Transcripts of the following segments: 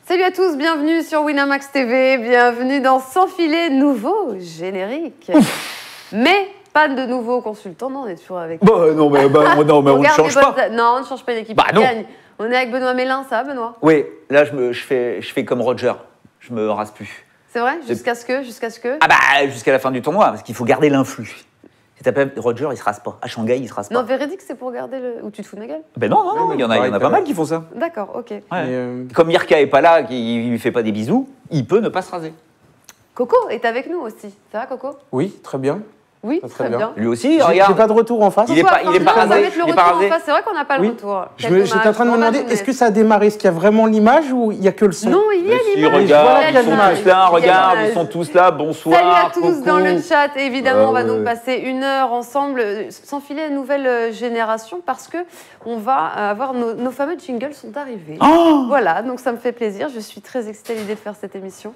Salut à tous, bienvenue sur Winamax TV, bienvenue dans Sans filet, nouveau générique. Mais pas de nouveaux consultants, non, on est toujours avec... non, mais on ne change pas. Non, on ne change pas d'équipe. On est avec Benoît Mélin, ça va Benoît? Oui, là je fais comme Roger, je me rase plus. C'est vrai? Jusqu'à ce que Ah bah, jusqu'à la fin du tournoi, parce qu'il faut garder l'influx. Si t'appelles Roger, il se rase pas. À Shanghai, il se rase pas. Non, véridique, c'est pour garder le... Ou tu te fous de ma gueule? Ben non, il y en a pas mal qui font ça. D'accord, ok. Ouais. Comme Mirka est pas là, qu'il lui fait pas des bisous, il peut ne pas se raser. Coco est avec nous aussi. Ça va Coco? Oui, très bien. Oui, très bien. Lui aussi, regarde. J'ai pas de retour en face. Il est pas rasé. C'est vrai qu'on n'a pas le retour. J'étais en train de me demander, est-ce que ça a démarré? Est-ce qu'il y a vraiment l'image ou il n'y a que le son? Non, il y a l'image. Regarde, ils sont tous là, regarde, ils sont tous là, bonsoir. Salut à tous coucou. dans le chat. Évidemment, on va donc passer 1 heure ensemble, sans filer à nouvelle génération, parce que on va avoir nos fameux jingles sont arrivés. Oh, voilà, donc ça me fait plaisir. Je suis très excitée à l'idée de faire cette émission.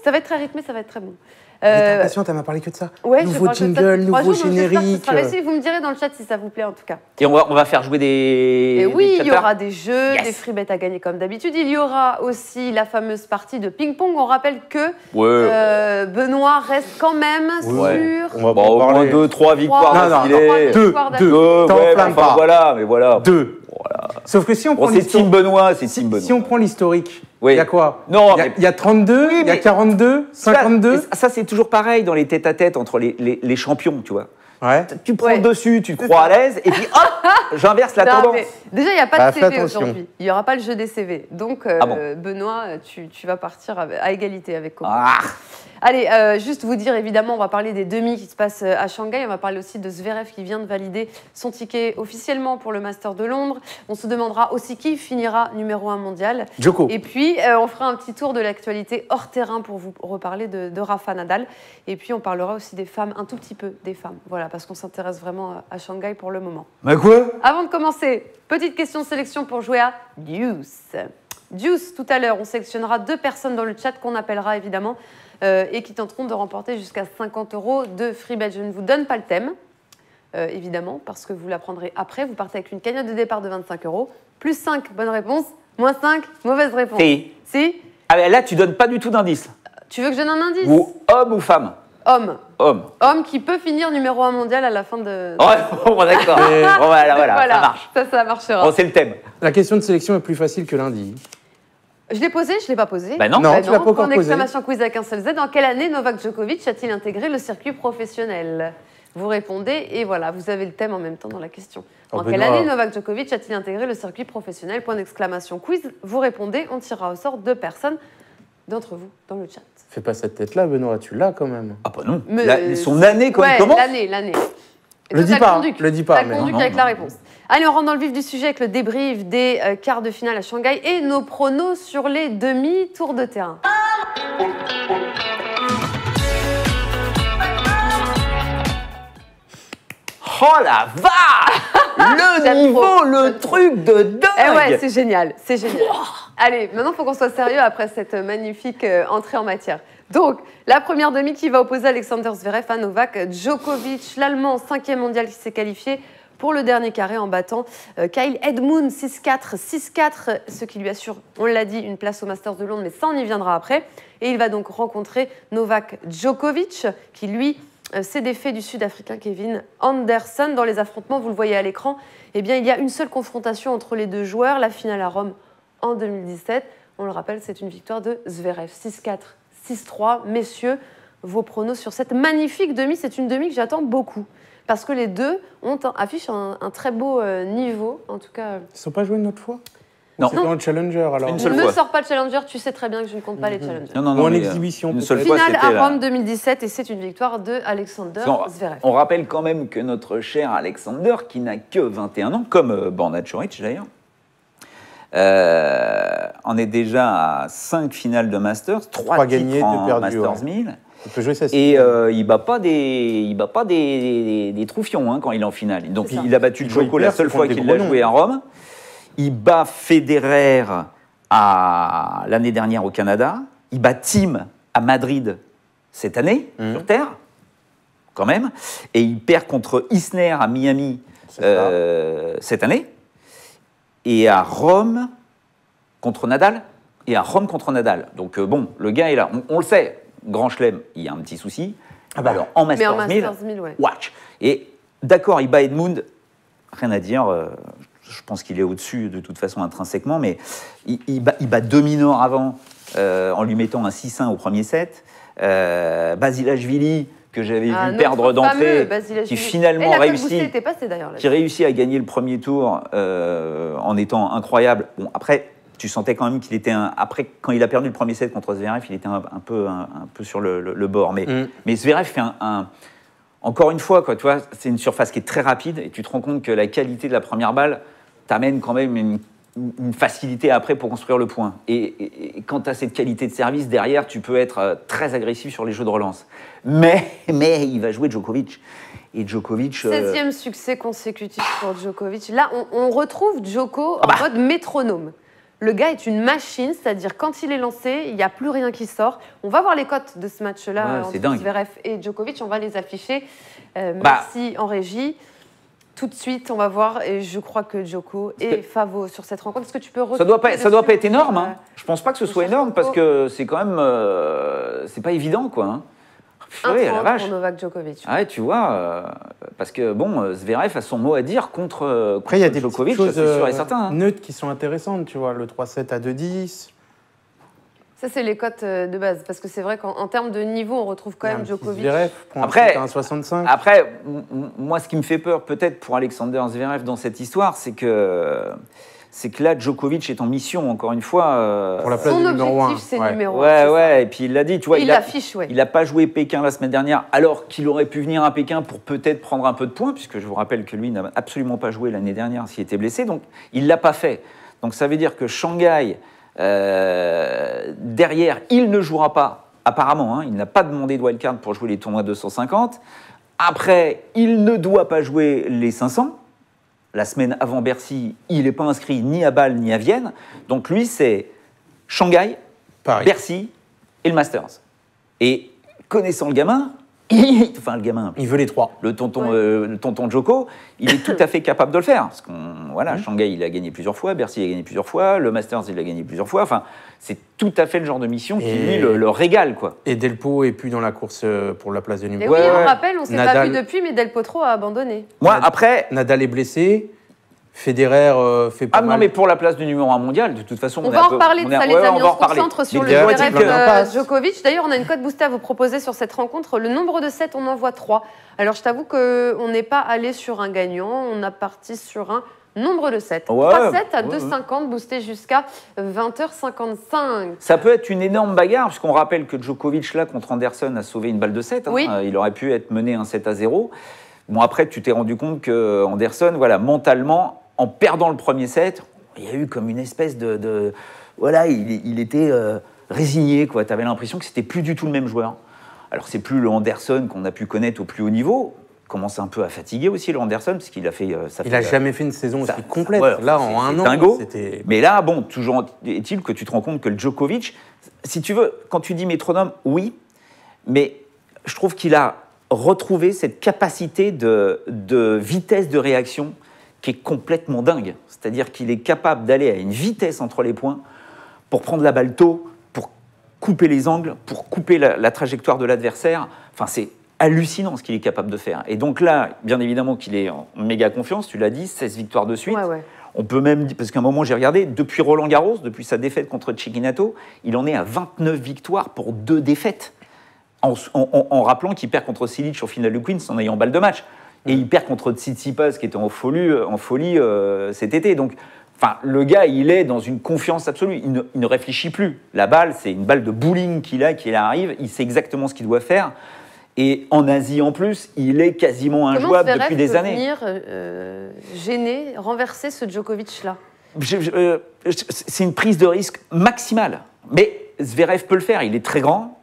Ça va être très rythmé, ça va être très bon. T'es impatiente, elle m'a parlé que de ça. Ouais, nouveau jingle, nouveau générique. Vous me direz dans le chat si ça vous plaît en tout cas. Et on va faire jouer des. Et oui, des il y aura des jeux, Yes. des free bets à gagner comme d'habitude. Il y aura aussi la fameuse partie de ping-pong. On rappelle que Benoît reste quand même sur. On va pas Bon, au moins parler. 2-3 victoires d'affilée. Deux. T'enflamme pas. Voilà, mais voilà. 2. Voilà. Sauf que si on prend Bon, c'est Team Benoît, c'est Team Benoît. si on prend l'historique, Oui. il y a quoi? Non, Il y a 32, Oui, il y a mais- 42, 52. Ça, c'est toujours pareil dans les tête-à-tête entre les champions, tu vois. Ouais. Tu prends le dessus, tu te crois à l'aise, et puis hop, j'inverse la Non, tendance. mais déjà, il n'y a pas Ah, de fais CV attention. aujourd'hui. Il n'y aura pas le jeu des CV. Donc, bon Benoît, tu vas partir à égalité avec Coco. Ah. Allez, juste vous dire, évidemment, on va parler des demi qui se passent à Shanghai. On va parler aussi de Zverev qui vient de valider son ticket officiellement pour le Master de Londres. On se demandera aussi qui finira numéro 1 mondial. Joko. Et puis, on fera un petit tour de l'actualité hors terrain pour vous reparler de Rafa Nadal. Et puis, on parlera aussi des femmes, un tout petit peu des femmes. Voilà, parce qu'on s'intéresse vraiment à Shanghai pour le moment. Mais quoi? Avant de commencer, petite question de sélection pour jouer à Deuce. Deuce, tout à l'heure, on sélectionnera 2 personnes dans le chat qu'on appellera évidemment et qui tenteront de remporter jusqu'à 50 € de free bet. Je ne vous donne pas le thème, évidemment, parce que vous l'apprendrez après. Vous partez avec une cagnotte de départ de 25 €, plus 5 bonnes réponses, moins 5 mauvaises réponses. Si. Ah, mais là, tu donnes pas du tout d'indice. Tu veux que je donne un indice? Ou homme ou femme? Homme. Homme. Homme qui peut finir numéro 1 mondial à la fin de... Ouais, bon, d'accord. Bon, voilà, ça marche. Ça marchera. Bon, c'est le thème. La question de sélection est plus facile que lundi. Je l'ai posé, je ne l'ai pas posé. Bah non. Non, tu l'as pas encore Point posé. d'exclamation quiz avec un seul Z. En quelle année Novak Djokovic a-t-il intégré le circuit professionnel? Vous répondez et voilà, vous avez le thème en même temps dans la question. Oh, En quelle Benoît. année Novak Djokovic a-t-il intégré le circuit professionnel? Point d'exclamation quiz. Vous répondez, on tirera au sort 2 personnes d'entre vous dans le chat. Fais pas cette tête-là, Benoît, tu l'as quand même. Ah, bah non. Mais, Son année, quand il ouais, commence. l'année. Et Le toi, dis t'as pas, conduit. le dis pas, T'as mais conduit non, avec non, la non. réponse. Allez, on rentre dans le vif du sujet avec le débrief des quarts de finale à Shanghai et nos pronos sur les demi-tours de terrain. Oh la vache. Le J'aime niveau, trop, le j'aime truc de dingue. Eh ouais, c'est génial, c'est génial. Allez, maintenant, il faut qu'on soit sérieux après cette magnifique entrée en matière. Donc, la première demi qui va opposer Alexander Zverev à Novak Djokovic, l'Allemand 5e mondial qui s'est qualifié pour le dernier carré en battant Kyle Edmund 6-4, 6-4, ce qui lui assure, on l'a dit, une place au Masters de Londres, mais ça, on y viendra après. Et il va donc rencontrer Novak Djokovic, qui lui s'est défait du Sud-Africain Kevin Anderson. Dans les affrontements, vous le voyez à l'écran, eh bien, il y a une seule confrontation entre les deux joueurs, la finale à Rome en 2017. On le rappelle, c'est une victoire de Zverev, 6-4, 6-3. Messieurs, vos pronos sur cette magnifique demi, c'est une demi que j'attends beaucoup. Parce que les deux affichent un très beau niveau, en tout cas. Ils sont pas joués une autre fois? Non. C'est dans le Challenger alors. Une Ne seule me fois. sors pas le challenger, tu sais très bien que je ne compte pas les challengers. Non, Ou en mais, exhibition, Une peut-être. seule fois, Finale c'était à là. Rome 2017 et c'est une victoire de Alexander Zverev. On rappelle quand même que notre cher Alexander, qui n'a que 21 ans, comme Borna Coric d'ailleurs, en est déjà à 5 finales de Masters, 3 Trois titres gagnés, en deux perdus, Masters ouais. 1000. Il peut jouer ça. Et il bat pas des troufions hein, quand il est en finale. Donc C'est ça. il a battu Il Djoko perd, la seule c'est fois contre qu'il des l'a gros joué à Rome. Il bat Federer l'année dernière au Canada. Il bat Thiem à Madrid cette année, sur terre, quand même. Et il perd contre Isner à Miami cette année. Et à Rome, contre Nadal, et à Rome contre Nadal. Donc bon, le gars est là. On le sait, Grand Chelem, il y a un petit souci. Alors en Masters 1000, ouais. watch. Et d'accord, il bat Edmund, rien à dire. Je pense qu'il est au-dessus de toute façon intrinsèquement, mais il bat Dominor avant en lui mettant un 6-1 au premier set. Basilashvili, que j'avais vu perdre d'entrée, qui finalement réussit à gagner le premier tour en étant incroyable. Bon, après, tu sentais quand même qu'il était après, quand il a perdu le premier set contre Zverev, il était un peu sur le bord. Mais Zverev fait encore une fois, quoi, tu vois, c'est une surface qui est très rapide et tu te rends compte que la qualité de la première balle t'amène quand même une facilité après pour construire le point. Et quand tu as cette qualité de service, derrière, tu peux être très agressif sur les jeux de relance. Mais il va jouer Djokovic. Et Djokovic... 16e succès consécutif pour Djokovic. Là, on retrouve Djoko en mode métronome. Le gars est une machine, c'est-à-dire quand il est lancé, il n'y a plus rien qui sort. On va voir les cotes de ce match-là entre Zverev et Djokovic. On va les afficher. Merci en régie. Tout de suite, on va voir. Et je crois que Djoko est favori sur cette rencontre. Est-ce que tu peux ça doit pas être énorme. Hein. Je pense pas que ce soit énorme parce que c'est quand même... c'est pas évident, quoi. Hein. Oui, la vache. Pour Novak Djokovic. Ah ouais, tu vois, parce que bon, Zverev a son mot à dire contre Après, il y a des Djokovic, choses c'est sûr et certain. Neutres qui sont intéressantes, tu vois, le 3-7 à 2-10. Ça, c'est les cotes de base, parce que c'est vrai qu'en termes de niveau, on retrouve quand même Djokovic. Zverev prend un 65. Après, moi, ce qui me fait peur, peut-être, pour Alexander Zverev dans cette histoire, c'est que là, Djokovic est en mission, encore une fois. Pour la place du numéro 1. Son objectif, c'est numéro 1. Ouais, et puis il l'a dit, tu vois, il n'a pas joué Pékin la semaine dernière, alors qu'il aurait pu venir à Pékin pour peut-être prendre un peu de points, puisque je vous rappelle que lui n'a absolument pas joué l'année dernière s'il était blessé, donc il ne l'a pas fait. Donc ça veut dire que Shanghai, derrière, il ne jouera pas, apparemment, hein, il n'a pas demandé de wildcard pour jouer les tournois 250. Après, il ne doit pas jouer les 500. La semaine avant Bercy, il n'est pas inscrit ni à Bâle ni à Vienne. Donc lui, c'est Shanghai, Paris, Bercy et le Masters. Et connaissant le gamin, il veut les trois. Le tonton Djoko, il est tout à fait capable de le faire. Parce que Shanghai, il a gagné plusieurs fois, Bercy, il a gagné plusieurs fois, le Masters, il a gagné plusieurs fois. Enfin, c'est tout à fait le genre de mission qui, lui, le régale, quoi. Et Delpo est plus dans la course pour la place de numéro 1. Et oui, on rappelle, on ne s'est pas vu depuis, mais Del Potro a abandonné. Nadal est blessé. Federer fait pas mal. Non, mais pour la place du numéro 1 mondial, de toute façon... On va en reparler de ça, les amis. On se concentre sur le Zverev-Djokovic. D'ailleurs, on a une cote boostée à vous proposer sur cette rencontre. Le nombre de sets, on en voit 3. Alors, je t'avoue qu'on n'est pas allé sur un gagnant. On a parti sur un nombre de sets. 3 sets à 2,50, boosté jusqu'à 20h55. Ça peut être une énorme bagarre, puisqu'on rappelle que Djokovic, là, contre Anderson, a sauvé une balle de 7. Oui. Il aurait pu être mené un 7-0. Bon, après, tu t'es rendu compte que Anderson, mentalement, en perdant le premier set, il y a eu comme une espèce de il était résigné, quoi. Tu avais l'impression que c'était plus du tout le même joueur. Alors, c'est plus le Anderson qu'on a pu connaître au plus haut niveau. Il commence un peu à fatiguer aussi, le Anderson, parce qu'il a fait... il n'a jamais fait une saison aussi complète. Là, en un an, dingo. Mais là, bon, toujours est-il que tu te rends compte que le Djokovic, si tu veux, quand tu dis métronome, oui, mais je trouve qu'il a retrouvé cette capacité de vitesse de réaction qui est complètement dingue. C'est-à-dire qu'il est capable d'aller à une vitesse entre les points pour prendre la balle tôt, pour couper les angles, pour couper la trajectoire de l'adversaire. Enfin, c'est hallucinant ce qu'il est capable de faire. Et donc là, bien évidemment qu'il est en méga confiance, tu l'as dit, 16 victoires de suite. Ouais. On peut même dire, parce qu'à un moment j'ai regardé, depuis Roland Garros, depuis sa défaite contre Cecchinato, il en est à 29 victoires pour 2 défaites. En rappelant qu'il perd contre Silic au final de Queens en ayant balle de match. Et il perd contre Tsitsipas, qui était en folie cet été. Donc, le gars, il est dans une confiance absolue. Il ne réfléchit plus. La balle, c'est une balle de bowling qu'il arrive. Il sait exactement ce qu'il doit faire. Et en Asie, en plus, il est quasiment injouable depuis des années. Comment venir gêner, renverser ce Djokovic-là? C'est une prise de risque maximale. Mais Zverev peut le faire. Il est très grand.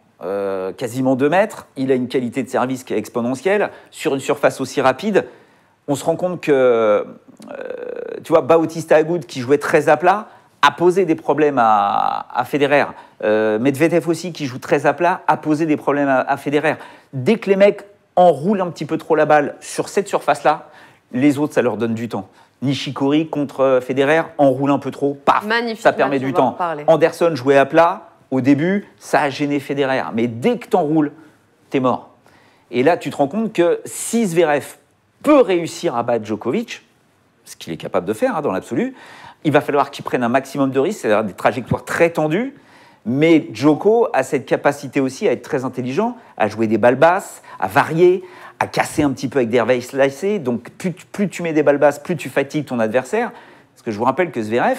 Quasiment 2 mètres, il a une qualité de service qui est exponentielle, sur une surface aussi rapide, on se rend compte que, tu vois, Bautista Agut, qui jouait très à plat, a posé des problèmes à Federer. Medvedev aussi, qui joue très à plat, a posé des problèmes à Federer. Dès que les mecs enroulent un petit peu trop la balle sur cette surface-là, les autres, ça leur donne du temps. Nishikori contre Federer, enroule un peu trop, paf, Magnifique ça permet match, du on va en temps. reparler. Anderson jouait à plat, au début, ça a gêné Federer. Mais dès que t'enroules, t'es mort. Et là, tu te rends compte que si Zverev peut réussir à battre Djokovic, ce qu'il est capable de faire dans l'absolu, il va falloir qu'il prenne un maximum de risques, c'est-à-dire des trajectoires très tendues. Mais Djoko a cette capacité aussi à être très intelligent, à jouer des balles basses, à varier, à casser un petit peu avec des reveils slicés. Donc plus tu mets des balles basses, plus tu fatigues ton adversaire. Parce que je vous rappelle que Zverev,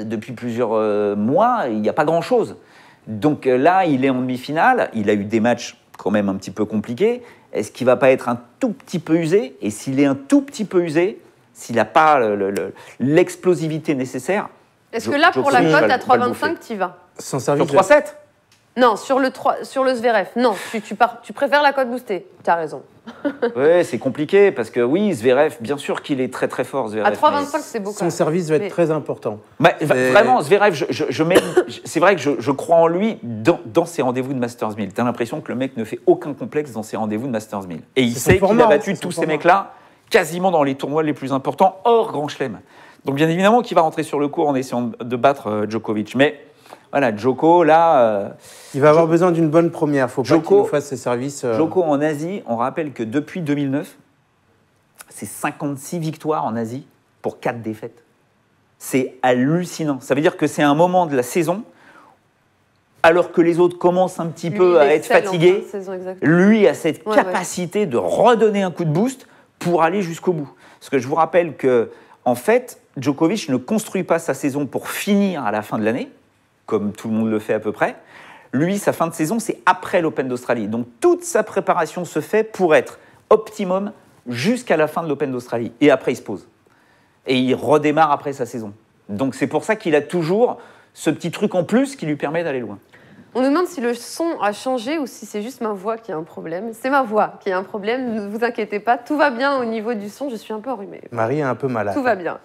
depuis plusieurs mois, il n'y a pas grand-chose. Donc là, il est en demi-finale, il a eu des matchs quand même un petit peu compliqués. Est-ce qu'il ne va pas être un tout petit peu usé? Et s'il est un tout petit peu usé, s'il n'a pas l'explosivité nécessaire... Est-ce que là, pour la Djokovic cote va à le 3,25, tu y vas? Sans Sur service. 3-7 Non, sur le Zverev. Non, tu préfères la cote boostée. Tu as raison. Oui, c'est compliqué parce que oui, Zverev, bien sûr qu'il est très très fort, Zverev. À 3,25, c'est beau quand Son même. service va être Mais- très important. Vraiment, Zverev, c'est vrai que je crois en lui dans ses rendez-vous de Masters 1000. T'as l'impression que le mec ne fait aucun complexe dans ses rendez-vous de Masters 1000. Et il C'est son sait qu'il format, a battu c'est son tous ces format. mecs-là quasiment dans les tournois les plus importants, hors Grand Chelem. Donc bien évidemment qu'il va rentrer sur le court en essayant de battre Djokovic. Mais voilà, Djoko, là... Il va avoir besoin d'une bonne première. Faut pas Djoko- qu'il nous fasse ses services. Djoko en Asie, on rappelle que depuis 2009, c'est 56 victoires en Asie pour 4 défaites. C'est hallucinant. Ça veut dire que c'est un moment de la saison, alors que les autres commencent un petit Lui, peu il à être excelle en fatigués, fin de saison, exactement. lui a cette Ouais, capacité de redonner un coup de boost pour aller jusqu'au bout. Parce que je vous rappelle que, en fait, Djokovic ne construit pas sa saison pour finir à la fin de l'année, comme tout le monde le fait à peu près. Lui, sa fin de saison, c'est après l'Open d'Australie. Donc toute sa préparation se fait pour être optimum jusqu'à la fin de l'Open d'Australie. Et après, il se pose. Et il redémarre après sa saison. Donc c'est pour ça qu'il a toujours ce petit truc en plus qui lui permet d'aller loin. On nous demande si le son a changé ou si c'est juste ma voix qui a un problème. C'est ma voix qui a un problème, ne vous inquiétez pas. Tout va bien au niveau du son, je suis un peu enrhumée. Marie est un peu malade. Tout va bien.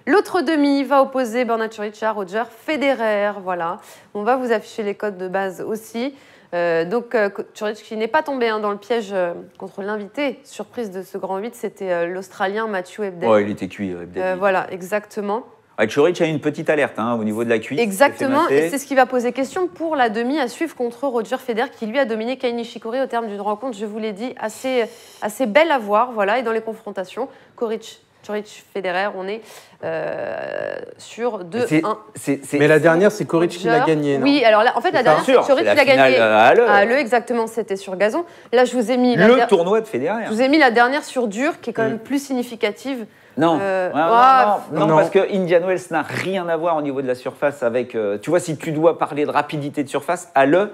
L'autre demi va opposer Bernard Čorić à Roger Federer. Voilà. On va vous afficher les codes de base aussi. Čorić qui n'est pas tombé dans le piège contre l'invité. Surprise de ce grand 8, c'était l'Australien Matthew Ebden. Ouais, il était cuit, Ebden. Voilà, exactement. Ouais, Čorić a une petite alerte au niveau de la cuisse. Exactement, Il s'est fait et masser. c'est ce qui va poser question pour la demi à suivre contre Roger Federer, qui lui a dominé Kei Nishikori au terme d'une rencontre, je vous l'ai dit, assez belle à voir, voilà, et dans les confrontations. Čorić, Federer, on est sur 2-1. Mais la dernière, c'est Čorić qui l'a gagné, non? Oui, alors là, en fait, la C'est ça. dernière, Sûr, Čorić c'est la l'a gagné finale à Halle. à Halle, exactement, c'était sur gazon. Là, je vous ai mis Le tournoi de Federer. je vous ai mis la dernière sur dur, qui est quand même plus significative. Non, non, non. parce que Indian Wells n'a rien à voir au niveau de la surface avec... tu vois, si tu dois parler de rapidité de surface, à Halle,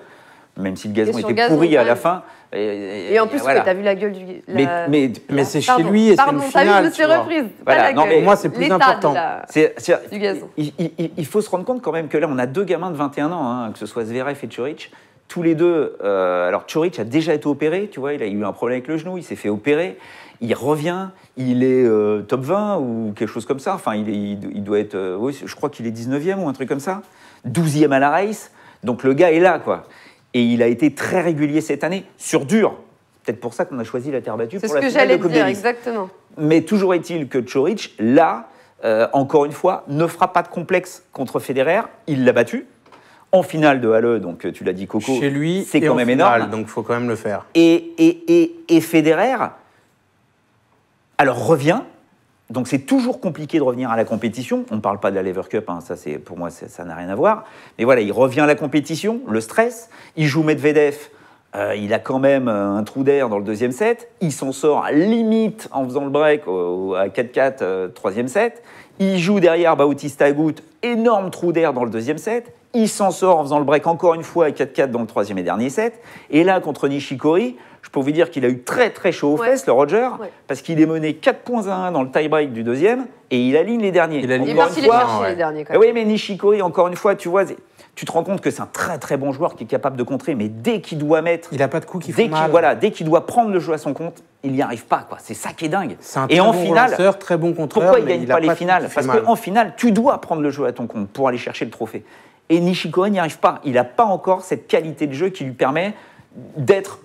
même si le gazon sur était gazon, pourri à ouais. la fin... Et en plus, voilà. tu as vu la gueule du... Mais c'est chez Pardon, lui et c'est pardon, une t'as vu, finale. je me suis tu vois. reprise. Voilà, Pas la non, gueule. mais- Pour moi, c'est plus L'état important. du gazon. Il faut se rendre compte quand même que là, on a deux gamins de 21 ans, que ce soit Zverev et Čorić. Tous les deux... alors, Čorić a déjà été opéré, tu vois, il a eu un problème avec le genou, il s'est fait opérer. Il revient, il est top 20 ou quelque chose comme ça. Enfin, il doit être... oui, je crois qu'il est 19e ou un truc comme ça. 12e à la race. Donc, le gars est là, quoi. Et il a été très régulier cette année, sur dur. Peut-être pour ça qu'on a choisi la terre battue C'est pour ce la que finale de j'allais Coupe dire, Davis. exactement. Mais toujours est-il que Čorić, là, encore une fois, ne fera pas de complexe contre Federer. Il l'a battu en finale de Halle, donc tu l'as dit, Coco. Chez lui, c'est et quand en même finale, énorme. donc il faut quand même le faire. Et Federer, alors revient. Donc c'est toujours compliqué de revenir à la compétition. On ne parle pas de la Lever Cup, ça c'est pour moi ça n'a rien à voir. Mais voilà, il revient à la compétition, le stress. Il joue Medvedev. Il a quand même un trou d'air dans le deuxième set. Il s'en sort limite en faisant le break à 4-4, troisième set. Il joue derrière Bautista Agut, énorme trou d'air dans le deuxième set. Il s'en sort en faisant le break encore une fois à 4-4 dans le troisième et dernier set. Et là, contre Nishikori, je peux vous dire qu'il a eu très très chaud aux fesses, le Roger, parce qu'il est mené 4 points à 1 dans le tie-break du deuxième et il aligne les derniers. Il aligne Il est Encore parti une les fois, chercher, ouais. les derniers, quand Eh même. oui, mais Nishikori, encore une fois, tu vois, tu te rends compte que c'est un très très bon joueur qui est capable de contrer, mais dès qu'il doit mettre, Il n'a pas de coups qui font mal. dès qu'il doit prendre le jeu à son compte, il n'y arrive pas, quoi. C'est ça qui est dingue. C'est un Et très en bon finale, relanceur, très bon contreur. pourquoi il ne mais gagne a pas les de coups finales? qui fait Parce mal. qu'en finale, tu dois prendre le jeu à ton compte pour aller chercher le trophée. Et Nishikori n'y arrive pas. Il n'a pas encore cette qualité de jeu qui lui permet d'être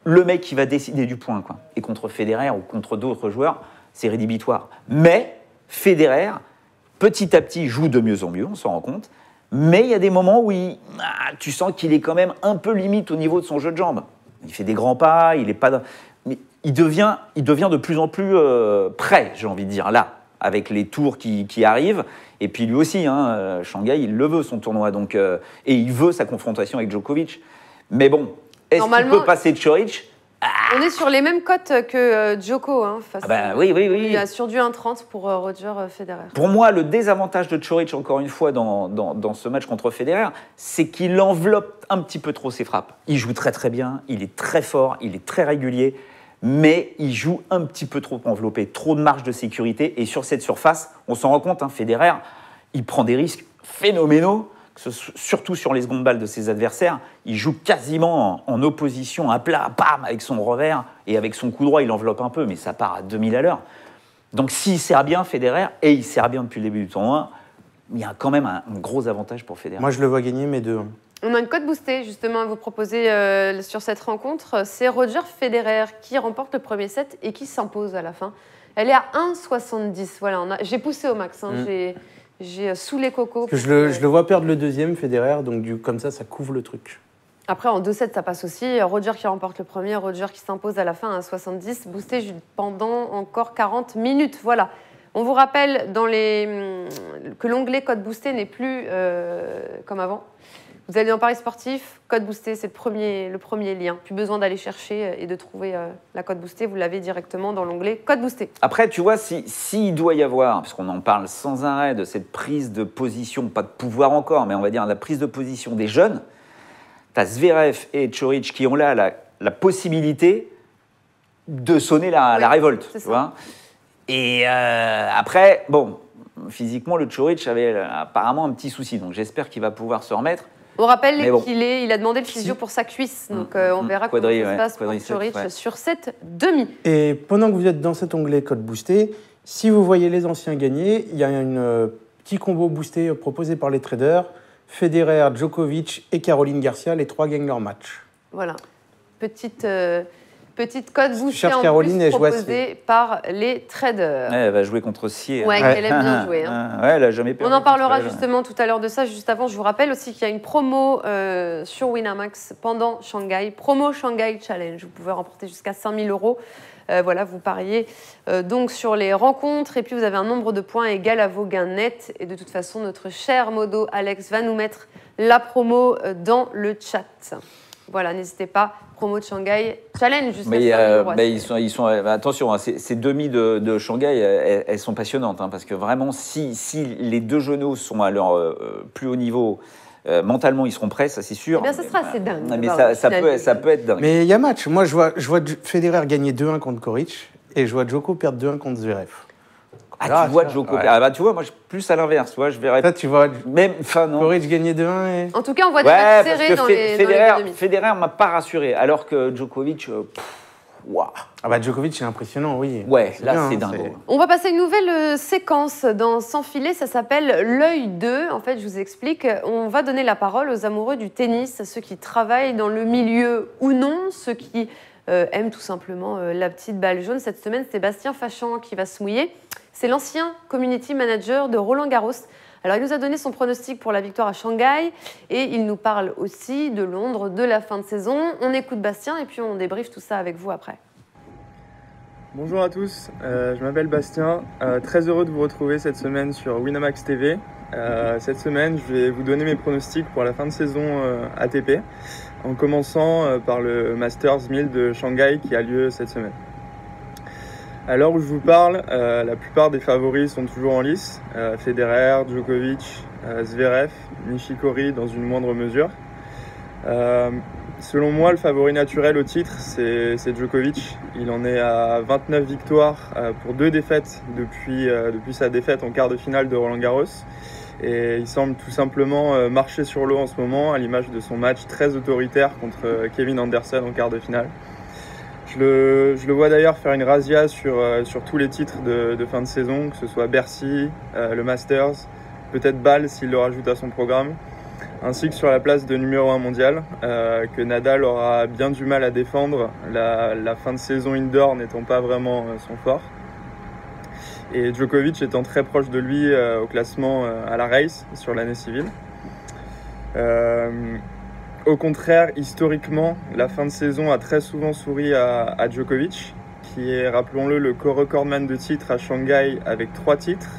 le mec qui va décider du point, quoi. Et contre Federer ou contre d'autres joueurs, c'est rédhibitoire. Mais Federer, petit à petit, joue de mieux en mieux, on s'en rend compte. Mais il y a des moments où tu sens qu'il est quand même un peu limite au niveau de son jeu de jambes. Il fait des grands pas, mais il devient de plus en plus prêt, j'ai envie de dire, là, avec les tours qui arrivent. Et puis lui aussi, Shanghai, il le veut, son tournoi. Donc, et il veut sa confrontation avec Djokovic. Mais bon, est-ce qu'il peut passer Ćorić ? On est sur les mêmes cotes que Djoko. Oui. Il a sur du 1,30 pour Roger Federer. Pour moi, le désavantage de Ćorić, encore une fois, dans ce match contre Federer, c'est qu'il enveloppe un petit peu trop ses frappes. Il joue très très bien, il est très fort, il est très régulier, mais il joue un petit peu trop enveloppé, trop de marge de sécurité. Et sur cette surface, on s'en rend compte, Federer, il prend des risques phénoménaux, surtout sur les secondes balles de ses adversaires. Il joue quasiment en opposition à plat, bam, avec son revers, et avec son coup droit, il enveloppe un peu, mais ça part à 2000 à l'heure. Donc s'il sert bien Federer, et il sert bien depuis le début du tournoi, il y a quand même un gros avantage pour Federer. Moi, je le vois gagner, mais 2-1. On a une cote boostée, justement, à vous proposer sur cette rencontre. C'est Roger Federer qui remporte le premier set et qui s'impose à la fin. Elle est à 1,70. Voilà, j'ai poussé au max. J'ai sous les cocos. Je le vois perdre le deuxième, Federer, donc comme ça couvre le truc. Après, en 2-7, ça passe aussi. Roger qui remporte le premier, Roger qui s'impose à la fin à 1,70, boosté pendant encore 40 minutes. Voilà. On vous rappelle que l'onglet code boosté n'est plus comme avant. Vous allez dans Paris Sportif, code boosté, c'est le premier lien. Plus besoin d'aller chercher et de trouver la code boostée, vous l'avez directement dans l'onglet code boosté. Après, tu vois, s'il doit y avoir, parce qu'on en parle sans arrêt de cette prise de position, pas de pouvoir encore, mais on va dire la prise de position des jeunes, tu as Zverev et Ćorić qui ont là la possibilité de sonner la révolte. Tu vois. Et après, bon, physiquement, le Ćorić avait apparemment un petit souci, donc j'espère qu'il va pouvoir se remettre. On rappelle il a demandé le physio pour sa cuisse, donc on verra comment ça se passe pour Ćorić sur cette demi. Et pendant que vous êtes dans cet onglet code boosté, si vous voyez les anciens gagner, il y a un petit combo boosté proposé par les traders. Federer, Djokovic et Caroline Garcia, les 3 gagnent leur match. Voilà, petite code boostée en Caroline, plus proposée par les traders. Elle va jouer contre Sier. Ouais, qu'elle aime bien jouer. Elle n'a jamais perdu. On en parlera justement tout à l'heure de ça. Juste avant, je vous rappelle aussi qu'il y a une promo sur Winamax pendant Shanghai. Promo Shanghai Challenge. Vous pouvez remporter jusqu'à 5 000 €. Voilà, vous pariez donc sur les rencontres et puis vous avez un nombre de points égal à vos gains nets. Et de toute façon, notre cher modo Alex va nous mettre la promo dans le chat. Voilà, n'hésitez pas. Promo de Shanghai Challenge jusqu'à ils sont attention, ces demi de Shanghai, elles sont passionnantes, parce que vraiment, si les deux genoux sont à leur plus haut niveau, mentalement, ils seront prêts, ça c'est sûr. Eh bien, ça sera assez dingue. Mais ça peut être dingue. Mais il y a match. Moi, je vois Federer gagner 2-1 contre Ćorić et je vois Djoko perdre 2-1 contre Zverev. Tu vois Djoko. Ouais. Tu vois, moi, plus à l'inverse. Tu vois, je verrais. Là, tu vois Ćorić gagner 2-1 et... En tout cas, on voit des matchs serrés dans les demi. Federer m'a pas rassuré, alors que Djokovic, waouh. Djokovic, c'est impressionnant, oui. Ouais, là, c'est dingue. On va passer à une nouvelle séquence dans Sans filet, ça s'appelle l'œil 2. En fait, je vous explique, on va donner la parole aux amoureux du tennis, à ceux qui travaillent dans le milieu ou non, ceux qui aiment tout simplement la petite balle jaune. Cette semaine, c'est Bastien Fachan qui va se mouiller. C'est l'ancien community manager de Roland Garros. Alors, il nous a donné son pronostic pour la victoire à Shanghai et il nous parle aussi de Londres, de la fin de saison. On écoute Bastien et puis on débriefe tout ça avec vous après. Bonjour à tous, je m'appelle Bastien. Très heureux de vous retrouver cette semaine sur Winamax TV. Cette semaine, je vais vous donner mes pronostics pour la fin de saison ATP, en commençant par le Masters 1000 de Shanghai qui a lieu cette semaine. À l'heure où je vous parle, la plupart des favoris sont toujours en lice. Federer, Djokovic, Zverev, Nishikori dans une moindre mesure. Selon moi, le favori naturel au titre, c'est Djokovic. Il en est à 29 victoires pour 2 défaites depuis sa défaite en quart de finale de Roland Garros. Et il semble tout simplement marcher sur l'eau en ce moment, à l'image de son match très autoritaire contre Kevin Anderson en quart de finale. Je le vois d'ailleurs faire une razzia sur tous les titres de fin de saison, que ce soit Bercy, le Masters, peut-être Bâle s'il le rajoute à son programme, ainsi que sur la place de numéro 1 mondial, que Nadal aura bien du mal à défendre, la fin de saison indoor n'étant pas vraiment son fort. et Djokovic étant très proche de lui au classement à la race sur l'année civile. Au contraire, historiquement, la fin de saison a très souvent souri à Djokovic, qui est, rappelons-le, le co-recordman de titres à Shanghai avec 3 titres,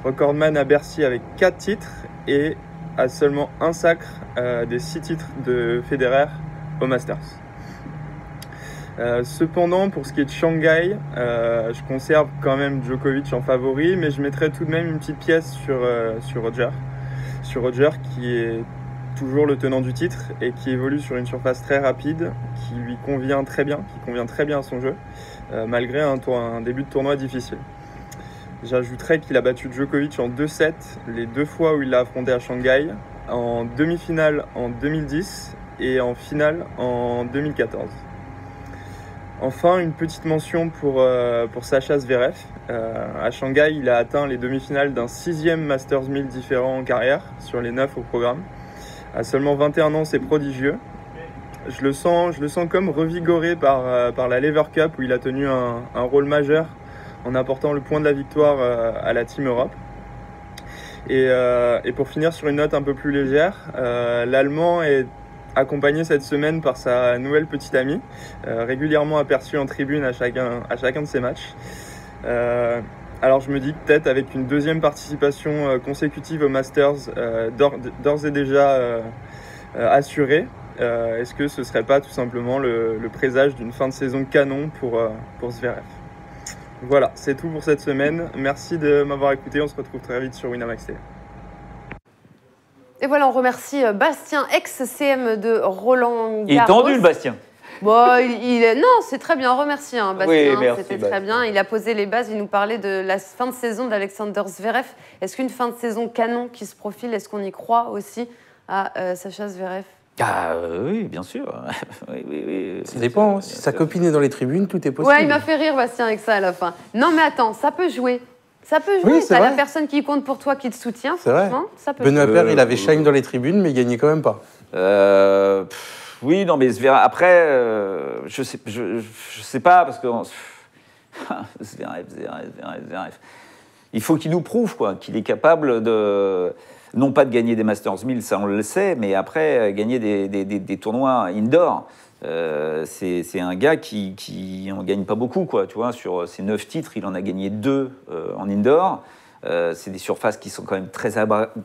recordman à Bercy avec 4 titres et à seulement un sacre des 6 titres de Federer au Masters. Cependant, pour ce qui est de Shanghai, je conserve quand même Djokovic en favori, mais je mettrai tout de même une petite pièce sur Roger. Sur Roger qui est toujours le tenant du titre et qui évolue sur une surface très rapide, qui lui convient très bien, qui convient très bien à son jeu, malgré un début de tournoi difficile. J'ajouterais qu'il a battu Djokovic en 2-7, les 2 fois où il l'a affronté à Shanghai, en demi-finale en 2010 et en finale en 2014. Enfin, une petite mention pour Sacha Zverev. À Shanghai, il a atteint les demi-finales d'un 6e Masters 1000 différent en carrière, sur les 9 au programme. À seulement 21 ans, c'est prodigieux. Je le sens comme revigoré par la Lever Cup, où il a tenu un rôle majeur en apportant le point de la victoire à la Team Europe. Et pour finir sur une note un peu plus légère, l'Allemand est accompagné cette semaine par sa nouvelle petite amie, régulièrement aperçue en tribune à chacun de ses matchs. Alors je me dis que peut-être avec une 2e participation consécutive au Masters d'ores et déjà assurée, est-ce que ce ne serait pas tout simplement le présage d'une fin de saison canon pour Zverev? Voilà, c'est tout pour cette semaine. Merci de m'avoir écouté, on se retrouve très vite sur Winamax TV. Et voilà, on remercie Bastien, ex-CM de Roland Garros. Il est tendu, le Bastien. Bon, non, c'est très bien, remercie Bastien, Oui, merci, c'était Bastien. très bien. Il a posé les bases, il nous parlait de la fin de saison d'Alexander Zverev. Est-ce qu'une fin de saison canon qui se profile, est-ce qu'on y croit aussi à Sacha Zverev? Ah oui, bien sûr. oui. Ça dépend. Si sa copine est dans les tribunes, tout est possible. Ouais, il m'a fait rire Bastien avec ça à la fin. Non mais attends, ça peut jouer. Ça peut jouer, Oui, c'est t'as la vrai. personne qui compte pour toi, qui te soutient, C'est vrai. franchement, ça peut Benoît jouer. Paire, il avait Shine dans les tribunes, mais il gagnait quand même pas. Oui, non, mais Zverev, après, je sais pas, parce que Zverev. Il faut qu'il nous prouve qu'il est capable de, non pas de gagner des Masters 1000, ça on le sait, mais après gagner des tournois indoor. C'est un gars qui en gagne pas beaucoup, quoi. Tu vois, sur ses 9 titres, il en a gagné 2 en indoor. C'est des surfaces qui sont quand même très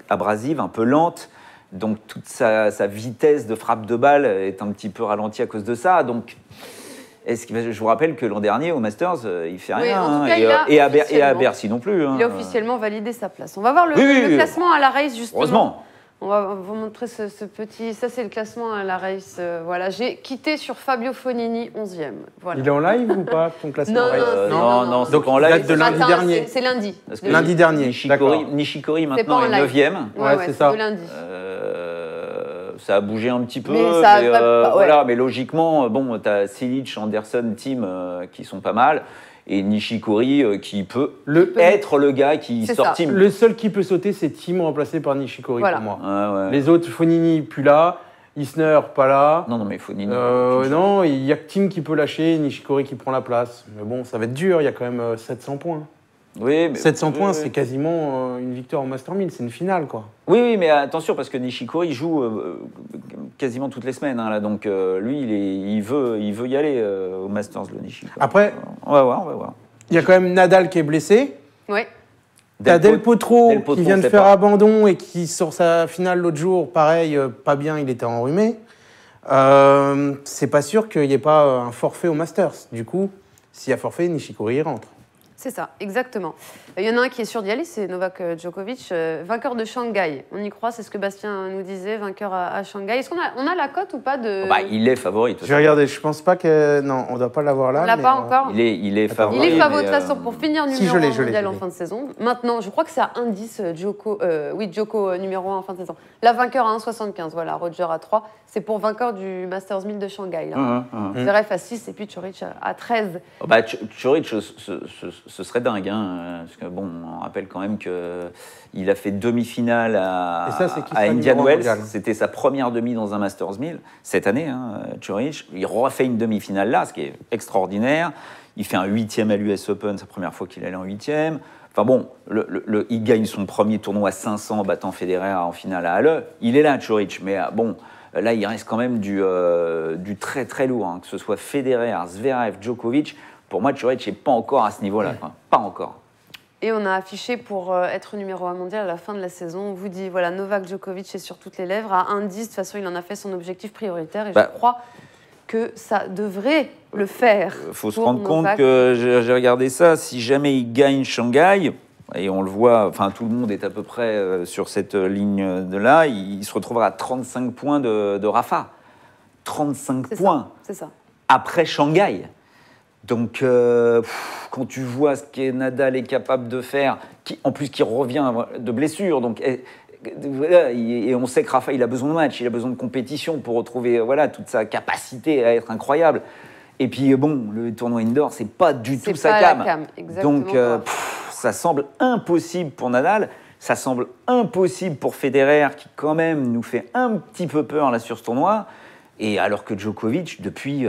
abrasives, un peu lentes. Donc toute sa vitesse de frappe de balle est un petit peu ralentie à cause de ça. Donc, je vous rappelle que l'an dernier, au Masters, il fait rien. en tout cas, et à Bercy non plus. Il a officiellement validé sa place. On va voir le classement à la race, justement. Heureusement. On va vous montrer ce petit... Ça, c'est le classement à la race. Voilà, j'ai quitté sur Fabio Fognini, 11e. Voilà. Il est en live ou pas, ton classement Non, race non, c'est Donc, pas en il date live. de lundi dernier. C'est lundi. Parce que Lundi dernier, d'accord. Nishikori C'est pas maintenant en est live. 9e. Ouais, c'est c'est ça. de lundi. Ça a bougé un petit peu, Mais ça a pas- ouais. voilà, mais logiquement, bon, tu as Silic, Anderson, Thiem qui sont pas mal, et Nishikori qui peut être le gars qui C'est sort ça. Thiem. Le seul qui peut sauter, c'est Thiem remplacé par Nishikori Voilà. pour moi. Ouais. Les autres, Fognini, plus là. Isner, pas là. Non, mais Fognini. Non, il y a que Thiem qui peut lâcher, Nishikori qui prend la place. Mais bon, ça va être dur, il y a quand même 700 points. Oui, mais, 700 points, c'est quasiment une victoire au Master 1000, c'est une finale, quoi. Oui, mais attention, parce que Nishikori joue quasiment toutes les semaines, là, donc lui, il veut y aller au Masters, le Nishikori. Après, on va voir. il y a quand même Nadal qui est blessé. Oui. T'as Del Potro Del Potro, qui vient de on sait faire pas. abandon et qui, sur sa finale l'autre jour, pareil, pas bien, il était enrhumé. C'est pas sûr qu'il n'y ait pas un forfait au Masters. Du coup, s'il y a forfait, Nishikori y rentre. C'est ça, exactement. Il y en a un qui est sûr d'y aller, c'est Novak Djokovic, vainqueur de Shanghai. On y croit, c'est ce que Bastien nous disait, vainqueur à Shanghai. Est-ce qu'on a la cote ou pas de... Il est favori. Je vais regarder, je pense pas que... Non, on doit pas l'avoir là. On l'a mais, pas encore. Il est favori. Il est favori de mais, toute façon pour finir si, numéro 1 je l'ai. mondial en fin de saison. Maintenant, je crois que c'est à 1,10 Djoko numéro 1 en fin de saison. La vainqueur à 1,75, voilà, Roger à 3. C'est pour vainqueur du Masters 1000 de Shanghai. Là. Zverev à 6 et puis Coric à 13. Coric ce serait dingue. Hein, parce que bon, on rappelle quand même qu'il a fait demi-finale à Indian Wells. C'était sa première demi dans un Masters 1000 cette année, hein, Coric. Il refait une demi-finale là, ce qui est extraordinaire. Il fait un 8e à l'US Open, sa première fois qu'il allait en 8e. Enfin bon, il gagne son premier tournoi à 500 en battant Federer en finale à Halle. Il est là, Coric, mais bon, là, il reste quand même du très très lourd, hein, que ce soit Federer, Zverev, Djokovic. Pour moi, Coric n'est pas encore à ce niveau-là, quoi. Pas encore. Et on a affiché pour être numéro 1 mondial à la fin de la saison. On vous dit, voilà, Novak Djokovic est sur toutes les lèvres. À 1,10, de toute façon, il en a fait son objectif prioritaire. Et je crois que ça devrait le faire. Il faut se rendre compte que j'ai regardé ça. Si jamais il gagne Shanghai, et on le voit, enfin tout le monde est à peu près sur cette ligne de là, il se retrouvera à 35 points de Rafa. 35 points. C'est ça. Après Shanghai. Donc, quand tu vois ce que Nadal est capable de faire, en plus qui revient de blessure, donc, et on sait que Rafa, il a besoin de match, il a besoin de compétition pour retrouver toute sa capacité à être incroyable. Et puis, bon, le tournoi indoor, c'est pas du tout sa came. Donc, ça semble impossible pour Nadal, ça semble impossible pour Federer, qui quand même nous fait un petit peu peur là sur ce tournoi. Et alors que Djokovic, depuis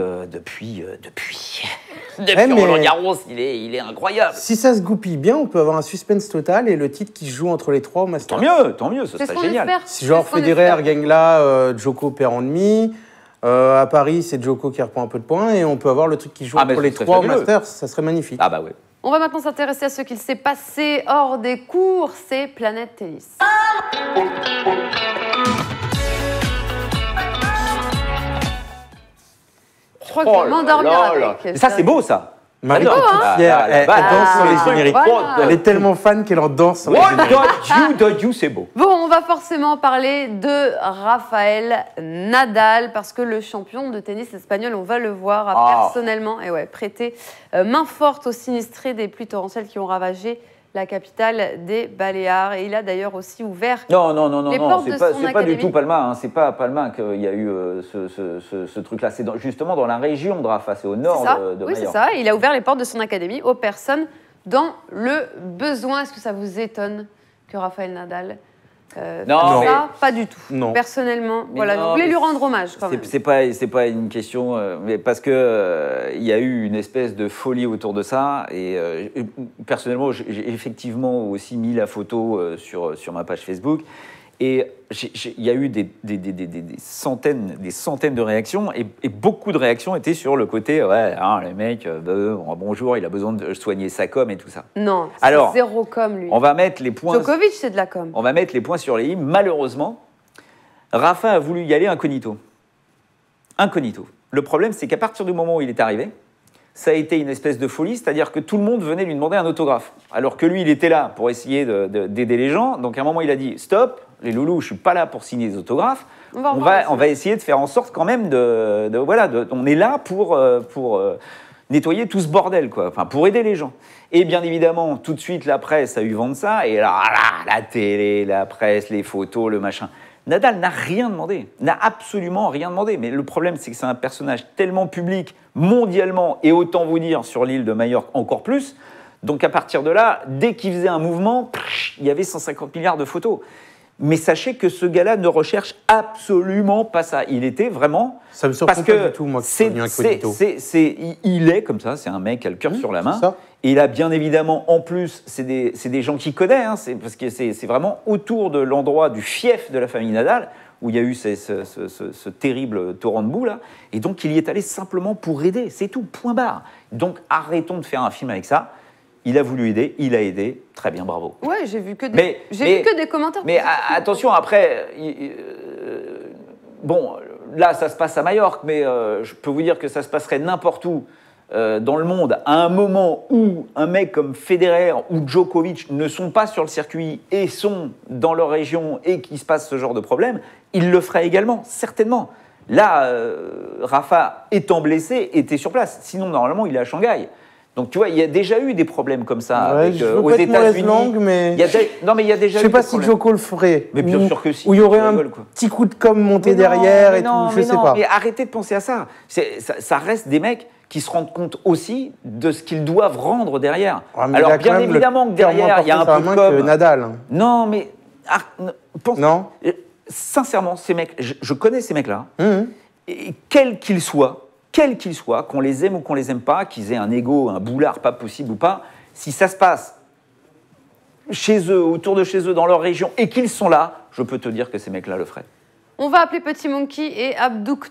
Roland-Garros, il est incroyable. Si ça se goupille bien, on peut avoir un suspense total et le titre qui se joue entre les trois au Masters. Tant mieux, ce serait génial. Si genre Federer gagne là, Djoko perd en demi. À Paris, c'est Djoko qui reprend un peu de points et on peut avoir le truc qui joue entre les trois au Masters. Ça serait magnifique. Ah bah ouais. On va maintenant s'intéresser à ce qu'il s'est passé hors des cours, c'est Planète Tennis. Je crois que je vais m'endormir avec. Ça, c'est beau, ça. Marie Pierre, elle danse sur les génériques. Voilà. Elle est tellement fan qu'elle en danse sur les génériques. What do you, c'est beau. Bon, on va forcément parler de Rafael Nadal, parce que le champion de tennis espagnol, on va le voir, a personnellement prêté main forte aux sinistrés des pluies torrentielles qui ont ravagé la capitale des Baléares. Et il a d'ailleurs aussi ouvert les portes de son académie. C'est pas du tout Palma. Hein. C'est pas à Palma qu'il y a eu ce truc-là. C'est justement dans la région de Rafa, c'est au nord de Majorque. Oui, c'est ça. Il a ouvert les portes de son académie aux personnes dans le besoin. Est-ce que ça vous étonne que Rafael Nadal non, pas du tout. Non. Personnellement, je voulais lui rendre hommage quand même. C'est pas une question, mais parce que il y a eu une espèce de folie autour de ça. Et personnellement, j'ai effectivement aussi mis la photo sur ma page Facebook. Et il y a eu des centaines de réactions, et beaucoup de réactions étaient sur le côté les mecs, bonjour, il a besoin de soigner sa com et tout ça. Non, c'est zéro com, lui. On va mettre les points. Djokovic, c'est de la com. On va mettre les points sur les i. Malheureusement, Rafa a voulu y aller incognito. Incognito. Le problème, c'est qu'à partir du moment où il est arrivé, ça a été une espèce de folie, c'est-à-dire que tout le monde venait lui demander un autographe. Alors que lui, il était là pour essayer d'aider les gens. Donc à un moment, il a dit « Stop, les loulous, je ne suis pas là pour signer des autographes. On va essayer de faire en sorte quand même on est là pour nettoyer tout ce bordel, quoi. Enfin, pour aider les gens. » Et bien évidemment, tout de suite, la presse a eu vent de ça. Et là, la télé, la presse, les photos, le machin. Nadal n'a rien demandé, n'a absolument rien demandé. Mais le problème, c'est que c'est un personnage tellement public, mondialement, et autant vous dire, sur l'île de Majorque encore plus. Donc à partir de là, dès qu'il faisait un mouvement, il y avait 150 milliards de photos. Mais sachez que ce gars-là ne recherche absolument pas ça. Il était vraiment... Ça me surprend pas du tout, moi, il est comme ça, c'est un mec qui a le cœur sur la main. Et il a bien évidemment, en plus, c'est des gens qu'il connaît, hein, parce que c'est vraiment autour de l'endroit du fief de la famille Nadal, où il y a eu ce terrible torrent de boue, là. Et donc, il y est allé simplement pour aider, c'est tout, point barre. Donc, arrêtons de faire un film avec ça. Il a voulu aider, il a aidé, très bien, bravo. Ouais, j'ai vu que des commentaires. Mais attention, après, bon, là, ça se passe à Majorque, mais je peux vous dire que ça se passerait n'importe où dans le monde, à un moment où un mec comme Federer ou Djokovic ne sont pas sur le circuit et sont dans leur région et qu'il se passe ce genre de problème, il le ferait également, certainement. Là, Rafa, étant blessé, était sur place. Sinon, normalement, il est à Shanghai. Donc, tu vois, il y a déjà eu des problèmes comme ça aux États-Unis. Mais... Non, mais il y a déjà eu. Je ne sais pas si Djoko le ferait. Mais bien sûr que si. Où il y aurait un petit coup de com monté derrière et tout. Je sais pas. Mais arrêtez de penser à ça. Ça reste des mecs qui se rendent compte aussi de ce qu'ils doivent rendre derrière. Ah, mais il Alors a quand bien même évidemment que derrière, il y a un sa peu de main com. que Nadal. Non, mais pense, Non. Sincèrement, ces mecs, je connais ces mecs-là, Mhm. et quels qu'ils soient, qu'on les aime ou qu'on les aime pas, qu'ils aient un ego, un boulard pas possible ou pas, si ça se passe chez eux, autour de chez eux, dans leur région, et qu'ils sont là, je peux te dire que ces mecs-là le feraient. On va appeler Petit Monkey et Abdouk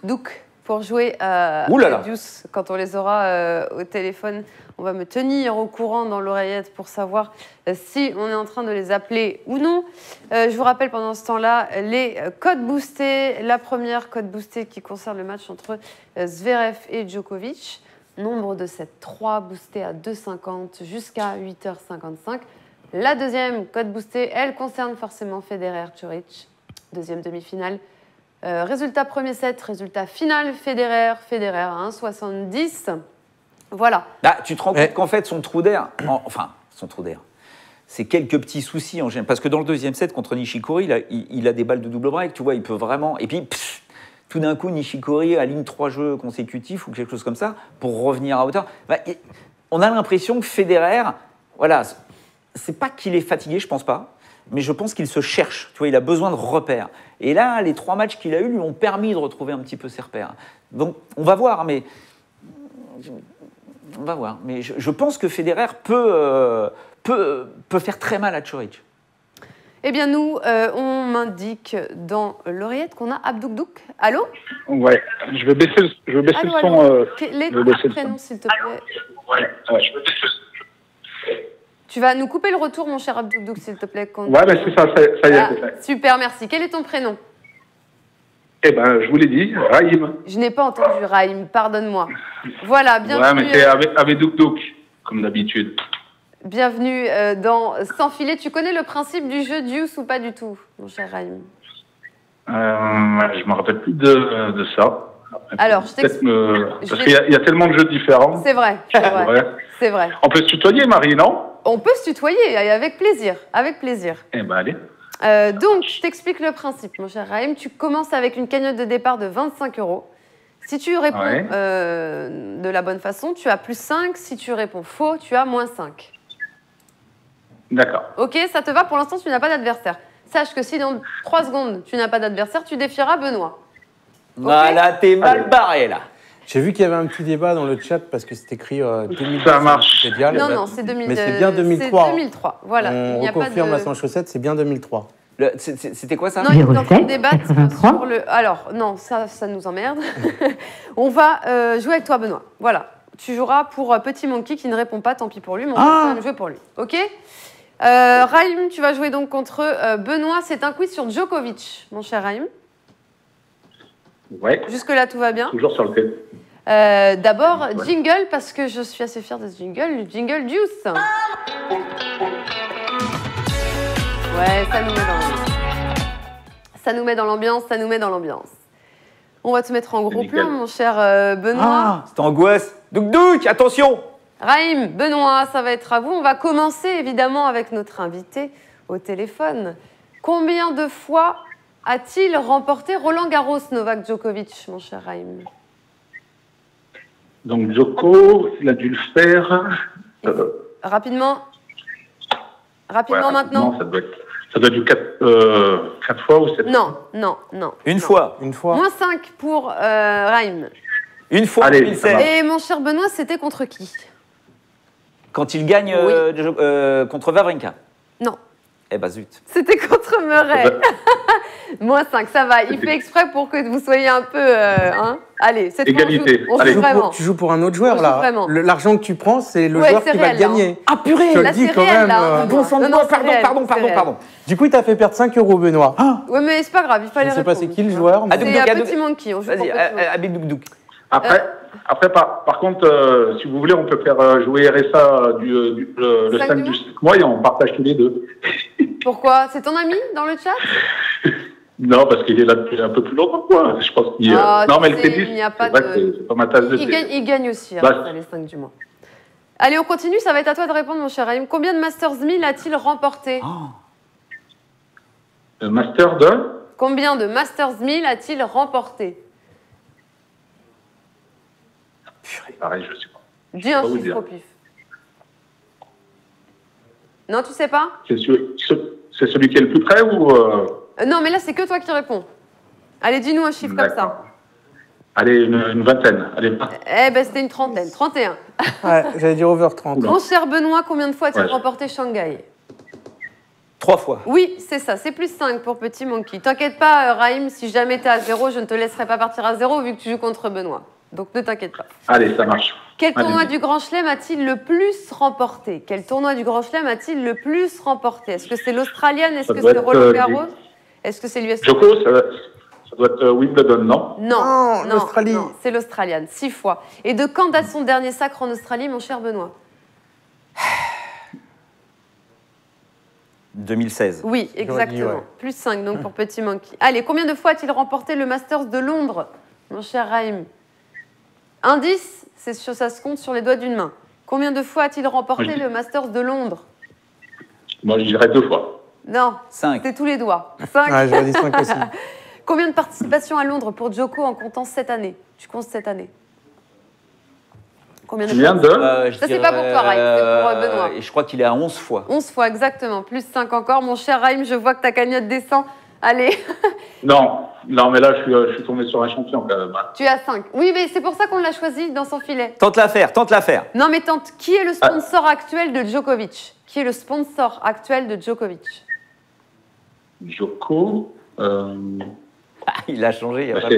pour jouer Ouh là là. à Deuce quand on les aura au téléphone. On va me tenir au courant dans l'oreillette pour savoir si on est en train de les appeler ou non. Je vous rappelle pendant ce temps-là les codes boostés. La première code boostée qui concerne le match entre Zverev et Djokovic. Nombre de sets 3 boosté à 2,50 jusqu'à 8h55. La deuxième code boostée, elle concerne forcément Federer-Djoric. Deuxième demi-finale. Résultat premier set, résultat final, Federer à 1,70. Voilà. Là, tu te rends compte qu'en fait, son trou d'air, c'est quelques petits soucis en général. Parce que dans le deuxième set, contre Nishikori, il a des balles de double break, tu vois, il peut vraiment... Et puis, tout d'un coup, Nishikori aligne 3 jeux consécutifs ou quelque chose comme ça pour revenir à hauteur. On a l'impression que Federer, voilà, c'est pas qu'il est fatigué, je pense pas, mais je pense qu'il se cherche, tu vois, il a besoin de repères. Et là, les 3 matchs qu'il a eus lui ont permis de retrouver un petit peu ses repères. Donc, on va voir, mais... On va voir. Mais je pense que Federer peut faire très mal à Djoric. Eh bien, nous, on m'indique dans l'oreillette qu'on a Abdouk. Allô? Ouais, je vais baisser le son. Allô. Quel est ton prénom, s'il te plaît? Ouais, je vais baisser le son. Tu vas nous couper le retour, mon cher Abdouk, s'il te plaît. Ouais, mais c'est ça, ça y est, c'est fait. Super, merci. Quel est ton prénom? Eh ben, je vous l'ai dit, Raïm. Je n'ai pas entendu Raïm, pardonne-moi. Voilà, bienvenue. Ouais, mais c'est avec Douk, comme d'habitude. Bienvenue dans Sans filet. Tu connais le principe du jeu Deuce ou pas du tout, mon cher Raïm? Je ne me rappelle plus de ça. Alors, je t'explique. Parce qu'il y a tellement de jeux différents. C'est vrai, c'est vrai. On peut se tutoyer, Marie, non? On peut se tutoyer, avec plaisir, avec plaisir. Eh ben, allez. Donc, je t'explique le principe, mon cher Raïm. Tu commences avec une cagnotte de départ de 25 €. Si tu réponds de la bonne façon, tu as plus 5. Si tu réponds faux, tu as moins 5. D'accord. Ok, ça te va? Pour l'instant, tu n'as pas d'adversaire. Sache que si dans 3 secondes, tu n'as pas d'adversaire, tu défieras Benoît. Voilà, t'es mal barré, là. J'ai vu qu'il y avait un petit débat dans le chat parce que c'est écrit 2000. Ça marche. Non, c'est 2000. Mais c'est bien 2003. C'est 2003, voilà. On reconfirme la sans chaussette, c'est bien 2003. C'était quoi ça? Non, il est en train de débattre sur le... Alors, non, ça nous emmerde. On va jouer avec toi, Benoît. Voilà. Tu joueras pour Petit Monkey qui ne répond pas, tant pis pour lui, mais on va quand même jouer pour lui. Ok? Raïm, tu vas jouer donc contre Benoît. C'est un quiz sur Djokovic, mon cher Raïm. Ouais. Jusque-là, tout va bien. Toujours sur le fait. D'abord, jingle, parce que je suis assez fière de ce jingle. Le jingle Deuce. Ouais, ça nous met dans l'ambiance. Ça nous met dans l'ambiance, ça nous met dans l'ambiance. On va te mettre en gros plan, mon cher Benoît. Ah, c'est angoisse. Douk, attention. Raïm, Benoît, ça va être à vous. On va commencer évidemment avec notre invité au téléphone. Combien de fois a-t-il remporté Roland Garros, Novak Djokovic, mon cher Raïm? Donc Djoko, il a dû le faire. Rapidement. Rapidement maintenant. Ça doit être du 4 fois ou 7 Non. Une fois. Moins 5 pour Raïm. Une fois en Allez, 2016. Et mon cher Benoît, c'était contre qui? Quand il gagne contre Wawrinka. Non. Eh ben zut. C'était contre Murray. Moins 5, ça va. Il fait exprès pour que vous soyez un peu... Allez, cette égalité. fois, on joue vraiment. Tu joues pour un autre joueur, On joue là. vraiment. L'argent que tu prends, c'est le joueur qui va le gagner. Ah purée. Je te le Là, dis c'est quand réel, même. là. Bon sang de moi, pardon. Du coup, il t'a fait perdre 5 € Benoît. Ouais, mais c'est pas grave, il fallait Je ne sais pas c'est répondre. qui le joueur. mais- C'est un Petit Monkey, on joue pour Vas-y, Petit Monkey. Abid Douk. Après par contre, si vous voulez, on peut faire jouer RSA le 5 5 du du 5 mois et on partage tous les deux. Pourquoi? C'est ton ami dans le chat? Non, parce qu'il est là depuis un peu plus longtemps que moi. Je pense qu'il... non, mais le tennis, il n'y a pas c'est vrai que c'est pas ma tasse de thé. Il gagne aussi, Bah, les 5 du mois. Allez, on continue, ça va être à toi de répondre, mon cher Raïm. Combien de Masters 1000 a-t-il remporté? Le master de... Combien de Masters 1000 a-t-il remporté? Pareil, je sais pas. Dis un pas vous chiffre dire. au pif. Non, tu sais pas? C'est celui qui est le plus près ou Non, mais là, c'est que toi qui réponds. Allez, dis-nous un chiffre comme ça. D'accord. Allez, une vingtaine. Allez. Eh ben, c'était une trentaine. 31. Ouais, j'allais dire over 30. Mon cher Benoît, combien de fois as-tu Ouais. remporté Shanghai? 3 fois. Oui, c'est ça. C'est plus 5 pour Petit Monkey. T'inquiète pas, Raïm, si jamais t'es à 0, je ne te laisserai pas partir à 0 vu que tu joues contre Benoît. Donc ne t'inquiète pas. Allez, ça marche. Quel tournoi Allez-y. du Grand Chelem a-t-il le plus remporté? Quel tournoi du Grand Chelem a-t-il le plus remporté? Est-ce que c'est l'Australian? Est-ce Ça que doit c'est être, Roland Garros? Est-ce que c'est l'US? Joko, ça doit être Wimbledon, non? Non, l'Australie. non, c'est l'Australian, 6 fois. Et de quand date son dernier sacre en Australie, mon cher Benoît? 2016. Oui, J'aurais exactement. dit, ouais. Plus 5 donc pour Petit Monkey. Allez, combien de fois a-t-il remporté le Masters de Londres, mon cher Raïm? Indice, ça se compte sur les doigts d'une main. Combien de fois a-t-il remporté Oui. le Masters de Londres? Moi, je dirais 2 fois. Non, 5. c'est tous les doigts. 5. Ouais, j'aurais dit 5 aussi. Combien de participations à Londres pour Djoko en comptant cette année? Tu comptes cette année? Combien de Combien de Ça, c'est pas pour toi, Raïm, c'est pour, Benoît. Et je crois qu'il est à 11 fois. 11 fois, exactement. Plus 5 encore. Mon cher Raïm, je vois que ta cagnotte descend. Allez, Non, mais là, je suis tombé sur un champion quand même. Hein. tu as 5. Oui, mais c'est pour ça qu'on l'a choisi dans son filet. Tente l'affaire, tente l'affaire. Non, mais tante, qui est le sponsor actuel de Djokovic? Qui est le sponsor actuel de Djokovic? Joko, Il a changé. il y a pas-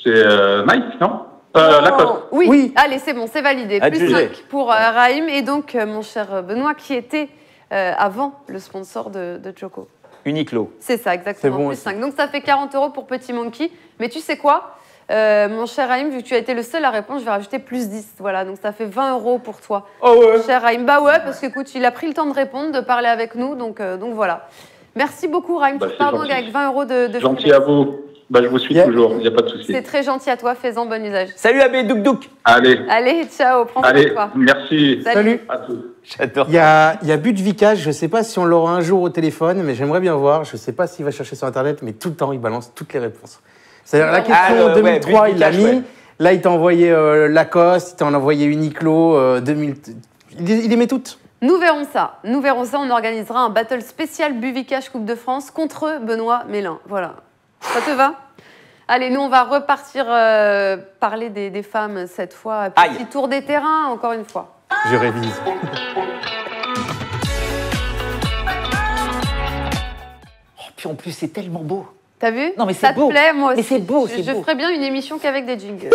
c'est Nike, non Lacoste. Oui. Oui. Allez, c'est bon, c'est validé. Plus Adjugé. 5 pour Raïm. Et donc, mon cher Benoît, qui était avant le sponsor de Djoko. Uniqlo. C'est ça, exactement. C'est bon plus aussi. 5. Donc, ça fait 40 € pour Petit Monkey. Mais tu sais quoi mon cher Raïm, vu que tu as été le seul à répondre, je vais rajouter plus 10. Voilà, donc ça fait 20 € pour toi. Oh ouais. Mon cher Raïm, bah ouais, parce qu'écoute, il a pris le temps de répondre, de parler avec nous. Donc voilà. Merci beaucoup, Raïm. Bah, Tu c'est pars donc gentil. avec 20 € de Gentil freelance. à vous. Bah, je vous suis Yeah. toujours, il n'y a pas de souci. C'est très gentil à toi, fais-en bon usage. Salut Abbé Douk Douk. Allez, Allez, ciao, prends soin de allez, toi. merci Salut. à tous. J'adore. Il y a Budvika, je ne sais pas si on l'aura un jour au téléphone, mais j'aimerais bien voir. Je ne sais pas s'il va chercher sur Internet, mais tout le temps, il balance toutes les réponses. C'est-à-dire, la question en 2003, ouais, il l'a Budvika, mis. ouais. Là, il t'a envoyé Lacoste, il t'a envoyé Uniqlo, 2000. Il les met toutes. Nous verrons ça. Nous verrons ça. On organisera un battle spécial Buvicash Coupe de France contre Benoît Mélin. Voilà. Ça te va? Allez, nous, on va repartir parler des femmes cette fois. Petit Aïe. tour des terrains, encore une fois. Je révise. Puis en plus, c'est tellement beau. T'as vu? Non, mais ça c'est beau. te plaît, moi Mais aussi. c'est beau, c'est Je beau. ferais bien une émission qu'avec des jingles.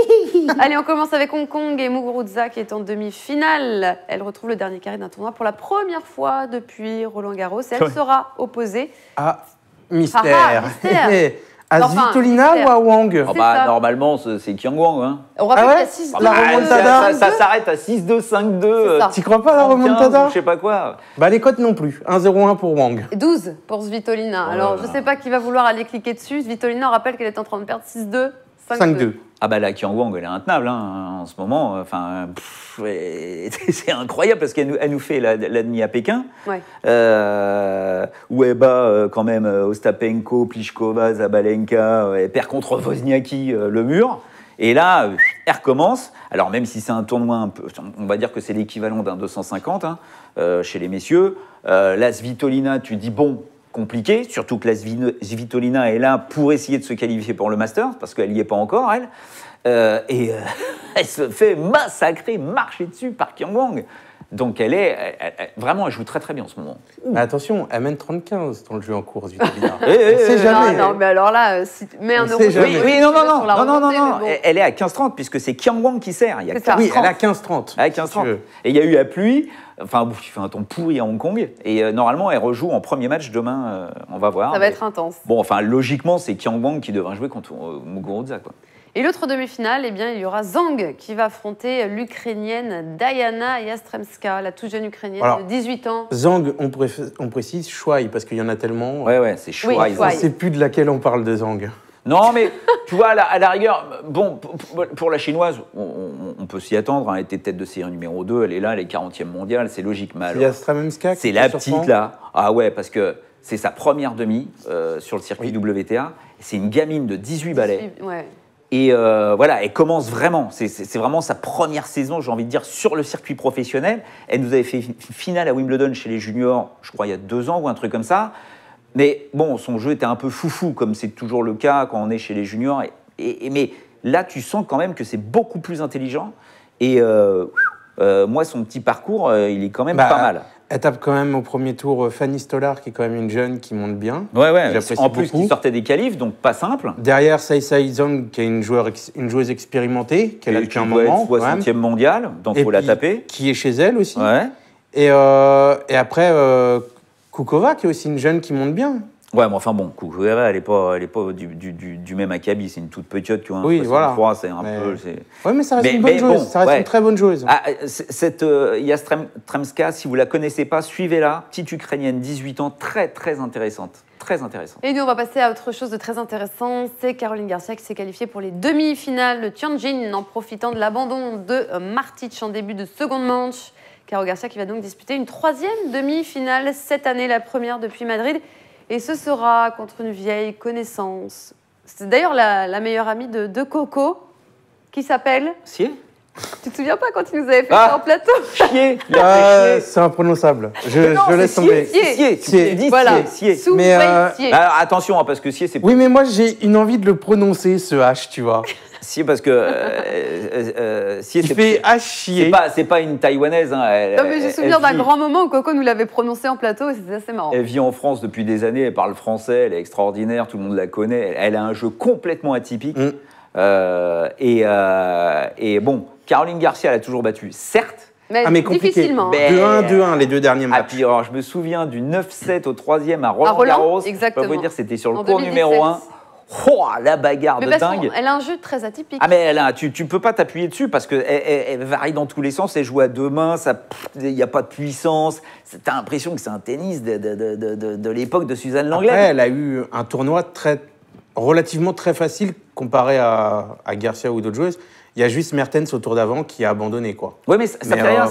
Allez, on commence avec Hong Kong et Muguruza qui est en demi-finale. Elle retrouve le dernier carré d'un tournoi pour la première fois depuis Roland Garros. Elle Ouais. sera opposée. Ah, mystère. Ah, mystère. À Enfin, Svitolina mystère. ou à Wang Ah C'est bah, ça. normalement, c'est Qiang Wang. Hein. On rappelle Ah ouais qu'il y a 6 La remontada. ça s'arrête à 6-2, 5-2. C'est ça. T'y crois pas à la 15, remontada? ou je sais pas quoi. Bah, les cotes non plus. 1-0-1 pour Wang. 12 pour Svitolina. Alors, là je là. sais pas qui va vouloir aller cliquer dessus. Svitolina, on rappelle qu'elle est en train de perdre 6-2, 5-2. 5-2. Ah bah la Qiang Wang, elle est intenable hein, en ce moment. Enfin, c'est incroyable parce qu'elle elle nous fait la demi à Pékin, Ouais. où elle bat quand même Ostapenko, Pliskova, Zabalenka, elle perd contre Wozniacki le mur. Et là, elle recommence. Alors même si c'est un tournoi un peu, on va dire que c'est l'équivalent d'un 250 hein, chez les messieurs. La Svitolina, tu dis bon. Compliqué, surtout que la Svitolina est là pour essayer de se qualifier pour le Masters, parce qu'elle n'y est pas encore, elle. Elle se fait massacrer, marcher dessus par Qiang Wang. Donc vraiment, elle joue très très bien en ce moment. Mais attention, elle mène 35 dans le jeu en cours, Svitolina. Eh, On sait jamais. Non, mais alors là, si tu mets un On euro sait de jamais. plus, Oui, tu non, vas non, sur la non, non, remontée, non, mais bon. elle est à 15-30 puisque c'est Qiang Wang qui sert. Il y a C'est ça. 15-30. Oui, elle a 15-30. À si tu 15-30. veux. Et il y a eu la pluie. Enfin, il fait un temps pourri à Hong Kong. Et normalement, elle rejoue en premier match demain. On va voir. Ça va Mais être intense. bon, enfin, logiquement, c'est Qiang Wang qui devrait jouer contre Muguruza, quoi. Et l'autre demi-finale, eh bien, il y aura Zhang qui va affronter l'Ukrainienne Diana Yastremska, la toute jeune Ukrainienne Alors, de 18 ans. Zhang, on précise, Shuai, parce qu'il y en a tellement. Ouais, c'est chaud. Oui, ils ont- On ne Shuai. sait plus de laquelle on parle de Zhang. Non, mais tu vois, à la rigueur, bon, pour la chinoise, on peut s'y attendre. Elle était tête de série numéro 2, elle est là, elle est 40e mondiale, c'est logique. Mais Il y a alors, Stramemska. c'est la petite là. Ah ouais, parce que c'est sa première demi sur le circuit Oui. WTA. C'est une gamine de 18 balais. Ouais. Et voilà, elle commence vraiment. C'est vraiment sa première saison, j'ai envie de dire, sur le circuit professionnel. Elle nous avait fait une finale à Wimbledon chez les juniors, je crois, il y a 2 ans ou un truc comme ça. Mais bon, son jeu était un peu foufou, comme c'est toujours le cas quand on est chez les juniors. Mais là, tu sens quand même que c'est beaucoup plus intelligent. Et moi, son petit parcours, il est quand même pas mal. Elle tape quand même au premier tour Fanny Stolar, qui est quand même une jeune qui monte bien. Ouais, J'apprécie en plus, beaucoup. qui sortait des qualifs, donc pas simple. Derrière, Sai Zhang, qui est une joueuse expérimentée, qu'elle a depuis un moment. 60e mondial, donc il faut la taper. Qui est chez elle aussi. Ouais. Et après, Kukova, qui est aussi une jeune qui monte bien. Ouais, mais enfin bon, Kukova, elle n'est pas du même acabit. C'est une toute petite, tu vois. Oui, voilà. C'est un peu. Oui, mais ça reste une bonne joueuse. Bon, ça reste une très bonne joueuse. Ah, Yastremska, si vous ne la connaissez pas, suivez-la. Petite Ukrainienne, 18 ans, très, très intéressante. Très intéressante. Et nous, on va passer à autre chose de très intéressant. C'est Caroline Garcia qui s'est qualifiée pour les demi-finales de Tianjin en profitant de l'abandon de Martic en début de seconde manche. Caro Garcia qui va donc disputer une 3e demi-finale cette année, la première depuis Madrid. Et ce sera contre une vieille connaissance. C'est d'ailleurs la meilleure amie de Coco, qui s'appelle... Sier. Tu te souviens pas quand il nous avait fait ça en plateau? Chier. C'est imprononçable. Je laisse tomber. Sier. Voilà. Sier. Mais alors, attention, parce que Sier, c'est... Oui, mais moi, j'ai une envie de le prononcer, ce H, tu vois. Sier, parce que... Sier, il fait H chier. C'est pas une Taïwanaise. Hein. Non, mais je me souviens d'un grand moment où Coco nous l'avait prononcé en plateau et c'était assez marrant. Elle vit en France depuis des années, elle parle français, elle est extraordinaire, tout le monde la connaît. Elle a un jeu complètement atypique. Et bon, Caroline Garcia, elle a toujours battu, certes. Mais compliqué. Difficilement. 2-1, les 2 derniers matchs. Puis, alors, je me souviens du 9-7 au 3e à Roland-Garros. Exactement. Je peux vous dire, c'était sur le En cours 2017. numéro 1. Oh, la bagarre mais de parce dingue. Elle a un jeu très atypique. Ah, mais tu peux pas t'appuyer dessus parce qu'elle varie dans tous les sens. Elle joue à 2 mains, il n'y a pas de puissance. T'as l'impression que c'est un tennis de l'époque de Suzanne Lenglen. Après, elle a eu un tournoi relativement très facile comparé à Garcia ou d'autres joueuses. Il y a juste Mertens au tour d'avant qui a abandonné, quoi. Oui, mais ça fait rien.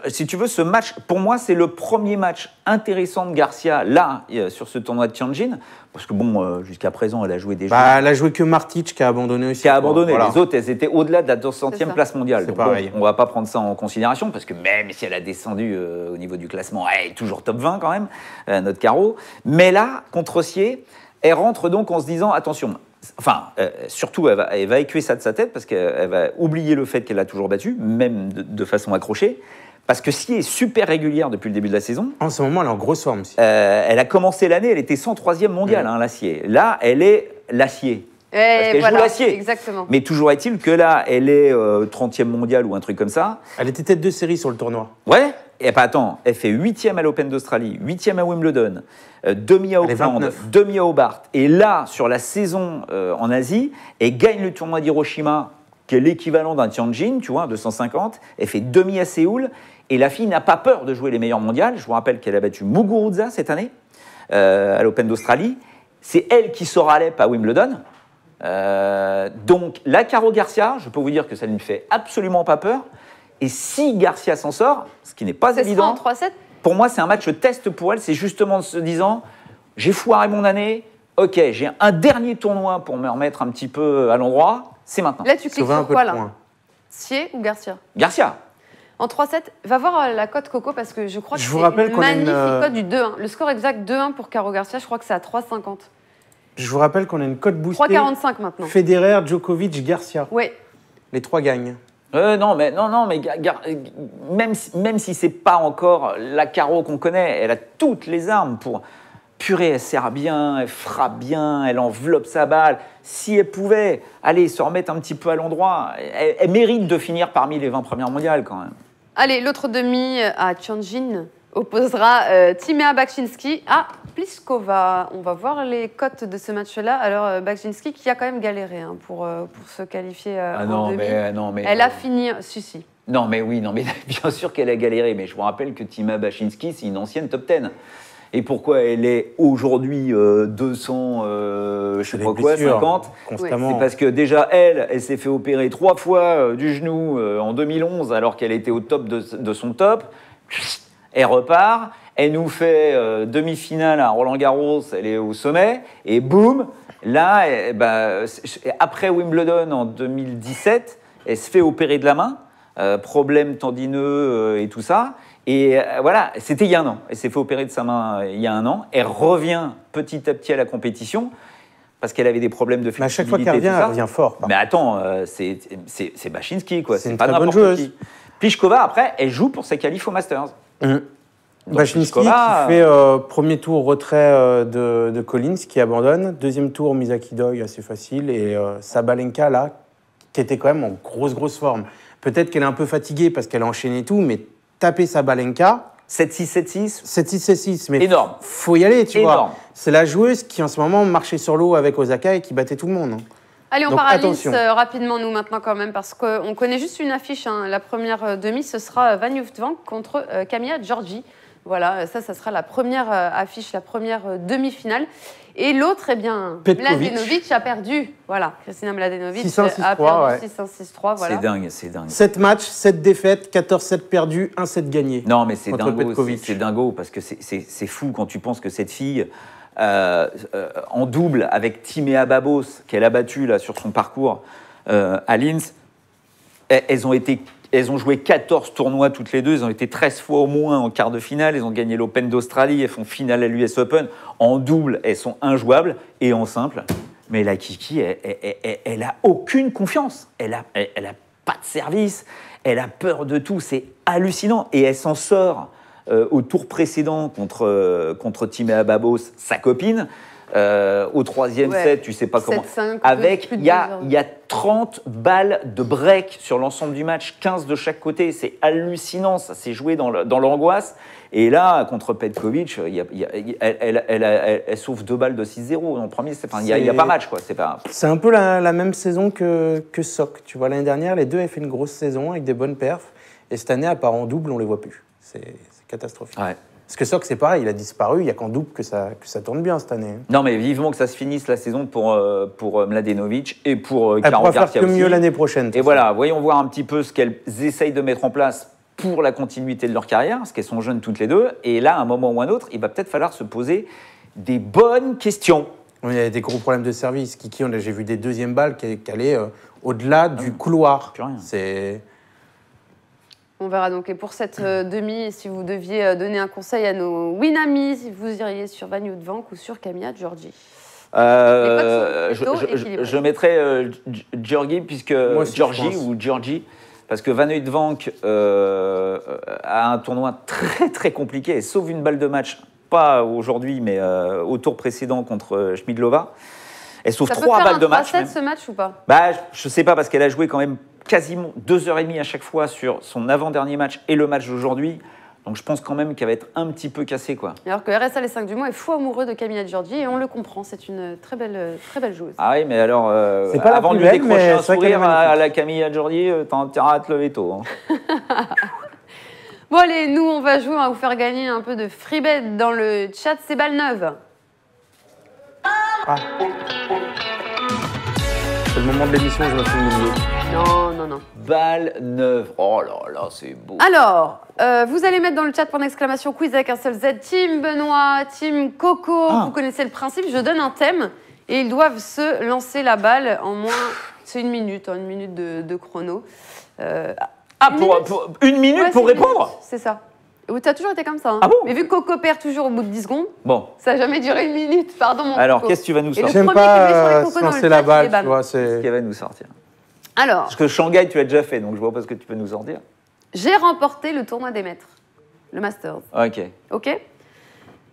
Si tu veux, ce match, pour moi, c'est le premier match intéressant de Garcia, là, sur ce tournoi de Tianjin. Parce que, bon, jusqu'à présent, elle a joué des jeux. Elle a joué que Martic qui a abandonné aussi. Qui a abandonné. Voilà. Les autres, elles étaient au-delà de la 200e place mondiale. C'est Donc, pareil. Bon, on ne va pas prendre ça en considération, parce que même si elle a descendu au niveau du classement, elle est toujours top 20 quand même, notre Caro. Mais là, contre Sier, elle rentre donc en se disant, attention, enfin, surtout, elle va écuer ça de sa tête, parce qu'elle va oublier le fait qu'elle a toujours battu, même de façon accrochée. Parce que Sier est super régulière depuis le début de la saison. En ce moment, elle est en grosse forme. Elle a commencé l'année, elle était 103e mondiale, la Sier. Là, elle est l'acier. Parce qu'elle joue l'acier. Exactement. Mais toujours est-il que là, elle est 30e mondiale ou un truc comme ça. Elle était tête de série sur le tournoi. Ouais. Et pas attends, elle fait 8e à l'Open d'Australie, 8e à Wimbledon, demi à Auckland, demi à Hobart. Et là, sur la saison en Asie, elle gagne le tournoi d'Hiroshima, qui est l'équivalent d'un Tianjin, tu vois, 250. Elle fait demi à Séoul. Et la fille n'a pas peur de jouer les meilleurs mondiales. Je vous rappelle qu'elle a battu Muguruza cette année, à l'Open d'Australie. C'est elle qui sort à Alep à Wimbledon. Donc, la Caro Garcia, je peux vous dire que ça ne lui fait absolument pas peur. Et si Garcia s'en sort, ce qui n'est pas évident, pour moi, c'est un match test pour elle. C'est justement en se disant, j'ai foiré mon année, ok, j'ai un dernier tournoi pour me remettre un petit peu à l'endroit, c'est maintenant. Là, tu cliques sur quoi, là? Sier ou Garcia? Garcia. En 3-7, va voir la cote Coco parce que je crois que c'est une magnifique cote du 2-1. Le score exact 2-1 pour Caro Garcia, je crois que c'est à 3,50. Je vous rappelle qu'on a une cote boostée. 3,45 maintenant. Federer, Djokovic, Garcia. Oui. Les 3 gagnent. Non, mais même si c'est pas encore la Caro qu'on connaît, elle a toutes les armes pour... Purée, elle sert bien, elle frappe bien, elle enveloppe sa balle. Si elle pouvait, aller se remettre un petit peu à l'endroit, elle mérite de finir parmi les 20 premières mondiales quand même. Allez, l'autre demi à Tianjin opposera Timea Bakchinski à Pliskova. On va voir les cotes de ce match-là. Alors, Bakchinski qui a quand même galéré pour se qualifier en demi. Elle a fini... Si. Non, mais bien sûr qu'elle a galéré. Mais je vous rappelle que Timea Bakchinski, c'est une ancienne top 10. Et pourquoi elle est aujourd'hui 200, je sais pas quoi, 50 constamment. C'est parce que déjà, elle s'est fait opérer 3 fois du genou en 2011, alors qu'elle était au top de son top. Elle repart, elle nous fait demi-finale à Roland-Garros, elle est au sommet, et boum, là, après Wimbledon en 2017, elle se fait opérer de la main, problème tendineux et tout ça, et voilà, c'était il y a un an, elle s'est fait opérer de sa main il y a un an, elle revient petit à petit à la compétition, parce qu'elle avait des problèmes de flexibilité. Mais à chaque fois qu'elle revient, elle revient fort. Mais attends, c'est Bachinski, quoi. C'est une pas très bonne n'importe joueuse. qui. Pliskova, après, elle joue pour ses qualifs au Masters. Bachinski Pliskova, qui fait premier tour retrait de Collins, qui abandonne. Deuxième tour, Misaki Doi, assez facile. Et Sabalenka, là, qui était quand même en grosse forme. Peut-être qu'elle est un peu fatiguée parce qu'elle a enchaîné tout, mais taper Sabalenka... 7-6, 7-6. 7-6, 7-6, mais énorme. Faut y aller, tu Énorme. vois. C'est la joueuse qui, en ce moment, marchait sur l'eau avec Osaka et qui battait tout le monde. Hein. Allez, on Donc, part à Linz attention. rapidement, nous, maintenant, quand même, parce qu'on connaît juste une affiche. Hein. La première demi, ce sera Van Uytvanck contre Camilla Giorgi. Voilà, ça sera la première affiche, la première demi-finale. Et l'autre, eh bien, Petkovic. Mladenovic a perdu. Voilà, Kristina Mladenovic 6-1, a 6-3, perdu ouais. 6-1, 6-3. Voilà. C'est dingue. 7 matchs, 7 défaites, 14-7 perdus, 1-7 gagné. Non, mais c'est Contre dingo, Petkovic. c'est dingo, parce que c'est fou quand tu penses que cette fille, en double avec Timea Babos, qu'elle a battu là, sur son parcours à Linz, elles ont joué 14 tournois toutes les deux, elles ont été 13 fois au moins en quart de finale, elles ont gagné l'Open d'Australie, elles font finale à l'US Open. En double, elles sont injouables, et en simple, mais la Kiki, elle a aucune confiance, elle a pas de service, elle a peur de tout, c'est hallucinant, et elle s'en sort au tour précédent contre Timea Babos, sa copine. Au troisième set, tu sais pas comment. 7-5, Avec, plus de il y a 2 heures. 30 balles de break sur l'ensemble du match, 15 de chaque côté. C'est hallucinant, ça s'est joué dans l'angoisse. Et là, contre Petkovic, elle sauve 2 balles de 6-0 dans le premier. Il n'y a pas match, quoi. C'est un peu la même saison que Sock. Tu vois, l'année dernière, les deux avaient fait une grosse saison avec des bonnes perfs. Et cette année, à part en double, on les voit plus. C'est catastrophique. Ouais. Parce que Sock, c'est pareil, il a disparu. Il n'y a qu'en double que ça tourne bien cette année. Non, mais vivement que ça se finisse la saison pour Mladenovic et pour Elle Caro pourra faire Garcia que aussi. mieux l'année prochaine. Et voilà, voyons voir un petit peu ce qu'elles essayent de mettre en place pour la continuité de leur carrière, parce qu'elles sont jeunes toutes les deux. Et là, à un moment ou à un autre, il va peut-être falloir se poser des bonnes questions. Il y a des gros problèmes de service. Kiki, j'ai vu des deuxièmes balles qui allaient au-delà du couloir. Plus rien. On verra donc. Et pour cette demi, si vous deviez donner un conseil à nos Winamis, si vous iriez sur Van Uytvanck ou sur Camilla Giorgi. Je mettrais Georgi, puisque Moi aussi, Georgi je pense. ou Georgi, parce que Van Uytvanck a un tournoi très très compliqué et sauve une balle de match, pas aujourd'hui, mais au tour précédent contre Schmidlova. Elle sauve 3 balles de match. Ça peut même. faire un 3-7 ce match ou pas? Je sais pas, parce qu'elle a joué quand même quasiment 2h30 à chaque fois sur son avant-dernier match et le match d'aujourd'hui. Donc je pense quand même qu'elle va être un petit peu cassée, quoi. Alors que RSA Les 5 du mois est fou amoureux de Camilla Giorgi et on le comprend, c'est une très belle joueuse. Ah oui, mais alors, C'est pas la avant de plus lui belle, décrocher mais un c'est vrai qu'elle est sourire à magnifique. la Camilla Giorgi, t'as intérêt à te lever tôt. Hein. Bon allez, nous on va jouer, on va vous faire gagner un peu de free bet dans le chat, c'est balle neuve. C'est le moment de l'émission où je me fais humilier. Non. Balle neuve. Oh là là, c'est beau. Alors, vous allez mettre dans le chat point d'exclamation quiz avec un seul Z, Team Benoît, Team Coco, vous connaissez le principe, je donne un thème et ils doivent se lancer la balle en moins, c'est une minute de chrono. Pour une minute Ouais, pour c'est une répondre minute, c'est ça. Tu as toujours été comme ça. Hein. Ah bon? Mais vu que Coco perd toujours au bout de 10 secondes, Bon, ça n'a jamais duré une minute. Pardon, mon alors Coco. qu'est-ce que tu vas nous Et le sortir? J'aime premier qui met sur les pas cocos se dans le lancer chat, la il est balle, ban. tu vois. Qu'est-ce qu'elle va nous sortir? Alors, Parce que Shanghai, tu l'as déjà fait, donc je vois pas ce que tu peux nous sortir. j'ai remporté le tournoi des maîtres, le Masters. Ok. OK?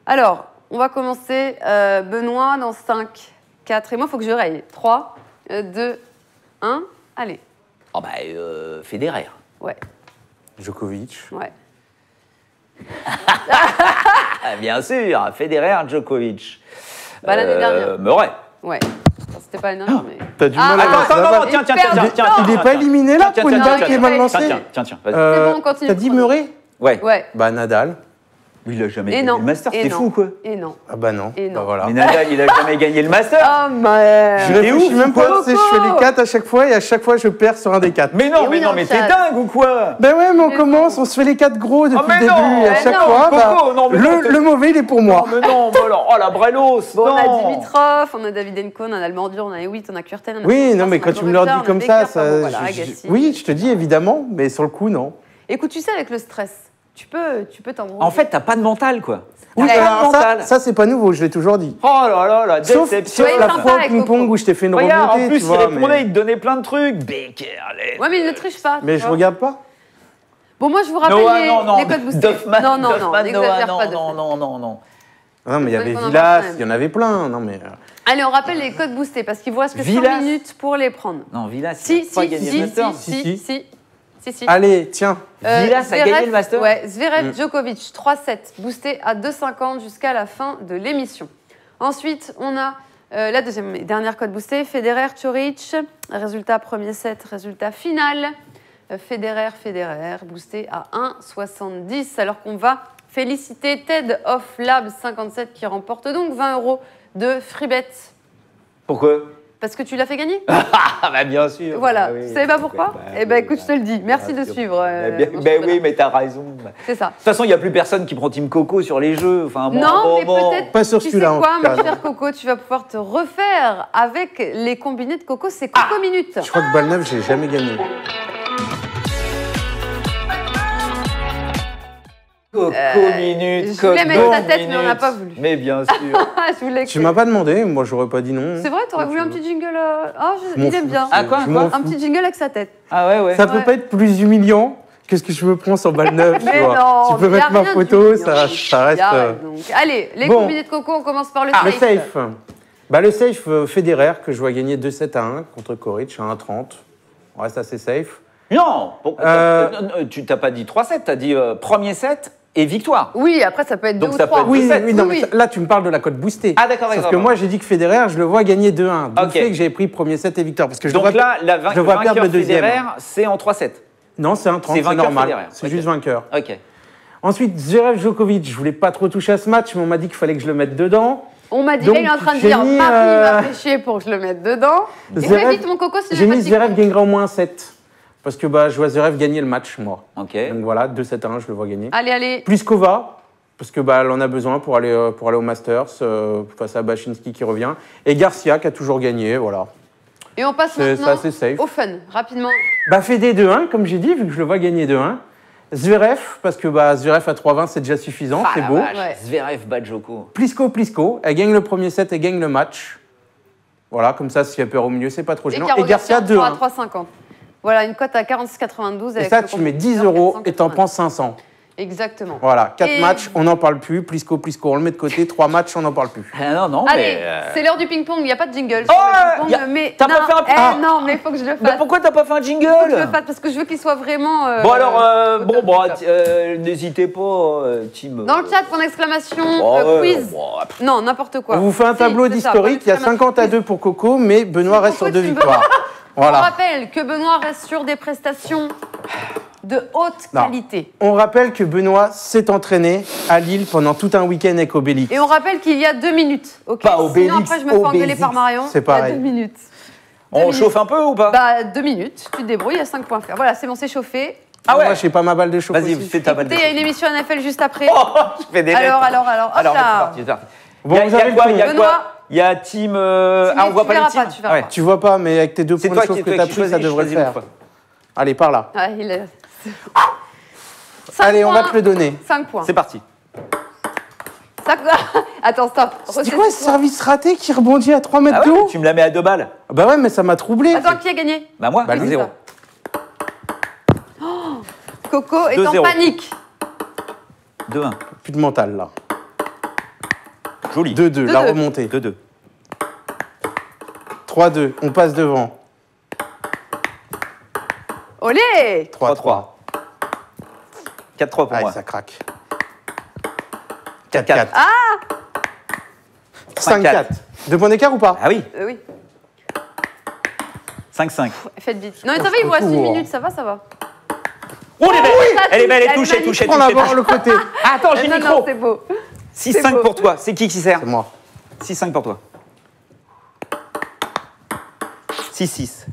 Alors, on va commencer, Benoît, dans 5, 4, et moi, il faut que je raye. 3, 2, 1, allez. Oh bah, Federer. Ouais. Djokovic. Ah, bien sûr, Federer, Djokovic. Bah, l'année dernière. Murray. Ouais. Enfin, c'était pas l'année dernière, mais... T'as du mal à Attends, lancer la balle. tiens, Il n'est pas éliminé là pour une balle qui est mal lancée. Tiens, vas-y. C'est bon, on continue. T'as dit Murray? Ouais. Ouais. Bah Nadal. Lui, il a jamais Et gagné non. le Master, Et t'es non. fou, quoi. Et non. Ah bah non. Et non. Bah voilà. Mais Nadal, il a jamais gagné le Master. Oh merde. Je T'es réfléchis ouf, même pas, Coco. tu sais, je fais les 4 à chaque fois et à chaque fois je perds sur un des 4. Mais non, Et oui, dans le mais t'es chat. dingue ou quoi? Ben ouais, mais on Mais commence, on se fait les 4 gros depuis Oh, mais le début non, et à mais chaque non, fois, Coco, non, mais non, le mauvais il est pour moi. Non, mais non, mais alors, oh la Brelos, Bon, non. on a Dimitrov, on a Davydenko, on a Almandur, on a Hewitt, on a Kurten. on a Oui, Sampras, non mais on a quand tu me le Goretzka, dis on a comme Becker, ça, enfin, bon, voilà, je- Agassi. oui, je te dis évidemment, mais sur le coup non. Écoute, tu sais, avec le stress, tu peux t'embrouiller. En fait, t'as pas de mental, quoi. Oui, T'as pas de alors mental. ça c'est pas nouveau, je l'ai toujours dit. Oh là là, la Sauf déception. Soyez la sympa fois au avec ping-pong Coco. où je t'ai fait une Regarde, remontée, en plus, tu il vois, répondait, il te donnait plein de trucs. Becker, allez. Ouais, mais il ne triche pas. mais tu je vois. regarde pas. Bon, moi, je vous rappelle Noah, les, non, non. les codes boostés. Duffman, non, non, non, Duffman, n'exagère Noah, pas. non, Duffman. non, non, non. Non mais il y C'est avait vrai qu'on en parle Villas, quand même. il y en avait plein, non mais. Allez, on rappelle les codes boostés parce qu'il vous reste que 5 Villas. minutes pour les prendre. Non, Villas, Si, il a pas si, gagné si, le Master. si. Allez, tiens. Villas a gagné le Master. Ouais, Zverev, Djokovic, 3-7, boosté à 2,50 jusqu'à la fin de l'émission. Ensuite, on a la deuxième et dernière cote boostée, Federer, Coric, résultat premier set, résultat final. Federer, boosté à 1,70, alors qu'on va féliciter Ted of Lab 57 qui remporte donc 20 € de freebet. Pourquoi? Parce que tu l'as fait gagner. Ah, bah bien sûr. Voilà, Bah oui. vous savez pas pourquoi? Eh ben écoute, je te le dis. Merci Bien de sûr. suivre. mon Ben cher oui, Benoît. mais t'as raison. De C'est ça. toute façon, il n'y a plus personne qui prend Team Coco sur les jeux. Enfin, moi, Non, bon, mais bon. peut-être, Pas sur tu sais celui-là, en quoi, tout cas, mon non. cher Coco, tu vas pouvoir te refaire avec les combinés de Coco, c'est Coco Minute. Je crois que balle neuve, j'ai jamais gagné. Coco Minute, je voulais mettre Coco ta tête, mais on n'a Minute. pas voulu. Mais bien sûr. Je voulais que- Tu m'as pas demandé, moi j'aurais pas dit non. C'est vrai, t'aurais voulu un petit jingle. Je m'en Il aime fous. bien. Ah, quoi, Je m'en quoi Un petit jingle avec sa tête. Ah ouais, ouais. Ça peut pas être plus humiliant que ce que je me prends sur balle neuve, tu Mais vois. non, Tu peux mais y a mettre ma rien photo, d'humiliant. ça reste. Arrête donc. Allez, les Bon. combinés de Coco, on commence par le Le safe. safe. Bah, le safe Federer, que je vois gagner 2-7 à 1 contre Coric à 1-30. On reste assez safe. Non, pourquoi tu t'as pas dit 3-7, t'as dit premier set et victoire. Oui, après, ça peut être 2 Donc ou ça 3. peut être Oui, 2-7. oui, non, Oui, mais oui. là tu me parles de la cote boostée. Ah d'accord, Sauf d'accord. que moi j'ai dit que Federer, je le vois gagner 2-1. Donc Ok. fait que j'ai pris premier set et victoire. Parce que je Donc le vois, là, je le vois vainqueur perdre le deuxième. Federer, c'est en 3-7. Non, c'est un 30, C'est c'est vainqueur normal. Federer. C'est Ok. juste vainqueur. Ok. Ensuite, Zverev Djokovic, je voulais pas trop toucher à ce match, mais on m'a dit qu'il fallait que je le mette dedans. On m'a dit, Donc, là, il est en train de j'ai dire, mis, Marie m'a fait chier pour que je le mette dedans. Et Zverev- fais vite, mon Coco, si J'ai j'ai pas mis de Zverev TikTok. gagnera au moins un 7. Parce que bah, je vois Zverev gagner le match, moi. Ok. Donc voilà, 2-7 à 1, je le vois gagner. Allez. Pliskova, parce que bah, elle en a besoin pour aller au Masters, face à Bachinski qui revient. Et Garcia qui a toujours gagné, voilà. Et on passe C'est maintenant assez safe. au fun, rapidement. Bah, Fede 2-1, comme j'ai dit, vu que je le vois gagner 2-1. Zverev, parce que bah, Zverev à 3-20, c'est déjà suffisant, Ah, c'est la beau. vache. Ouais. Zverev bat Djoko. Plisko, elle gagne le premier set, elle gagne le match. Voilà, comme ça, si elle perd au milieu, c'est pas trop gênant. Caro Et Garcia 2-1. à 3,50. Voilà, une cote à 46,92. Et avec ça, le tu mets complément 10 € et t'en 490. prends 500. Exactement. Voilà, 4 Et- matchs, on n'en parle plus. Plisko, on le met de côté. 3 matchs, on n'en parle plus. Ah non, non, Allez, mais. c'est l'heure du ping-pong, il n'y a pas de jingle. Oh, sur le ping-pong, y a- mais t'as pas non, fait un- non, mais il faut que je le Mais fasse. pourquoi t'as pas fait un jingle? Faut que je le fasse parce que je veux qu'il soit vraiment. Bon alors, au top, bon, au top. n'hésitez pas, team. Dans le chat, point d'exclamation, Oh, ouais, quiz. bon, Non, n'importe quoi. On vous fait un Si, tableau c'est ça, d'historique. Il y a point 50 à 2 pour Coco, mais Benoît reste sur Coco, 2 tu me- victoires. On Voilà. rappelle que Benoît reste sur des prestations de haute Non. qualité. On rappelle que Benoît s'est entraîné à Lille pendant tout un week-end avec Obélix. Et on rappelle qu'il y a 2 minutes. ok Pas Sinon, Obélix, après, je me fais engueuler Obélix. par Marion. C'est pareil. Il y a 2 minutes. On 2 minutes. chauffe un peu ou pas? Bah, 2 minutes. Tu te débrouilles, il y a 5 points à faire. Voilà, c'est bon, c'est chauffé. Ah ouais. Moi, je sais pas ma balle de chauffe Vas-y, aussi. fais ta balle de Écoutez, il y a une chauffe. émission NFL juste après. Oh, je fais des lettres. alors. Hop Alors, c'est là. parti, c'est parti. Bon, Il y a vous avez quoi? le Il y a Benoît. quoi? Il y a team. Tu Ah, on voit tu pas les verras teams. pas, tu verras Ouais. pas. Tu vois pas, mais avec tes 2 C'est points de toi chauffe qui que t'as qui pris, ça choisis, devrait le choisis faire. une fois. Allez, par là. Ah, il est... Allez, on va te le donner. 5 points. C'est parti. Attends, stop. C'est quoi ce service raté qui rebondit à 3 mètres Ah de ouais, haut? tu me la mets à 2 balles. Bah ouais, mais ça m'a troublé. Attends, qui a gagné? Bah moi, Bah, lui. 0. Coco est 2-0. en panique. 2-1. Plus de mental, là. Joli. 2-2, la 2-2. remontée. 2-2. 3-2, on passe devant. Olé! 3-3. 4-3 pour Allez, moi. ça craque. 4-4. 5-4. 2 points d'écart ou pas? Ah oui. Oui, 5-5. faites vite. Non, mais ça va, il vous reste 1 minute, ça va, ça va. Oh, elle est belle. ça Elle est belle, touche, elle touche, elle touche, elle Prends touche. la barre, le côté. Ah, attends, j'ai le Non, micro. c'est beau. 6-5 pour toi. C'est qui sert C'est moi. 6-5 pour toi. 6-6.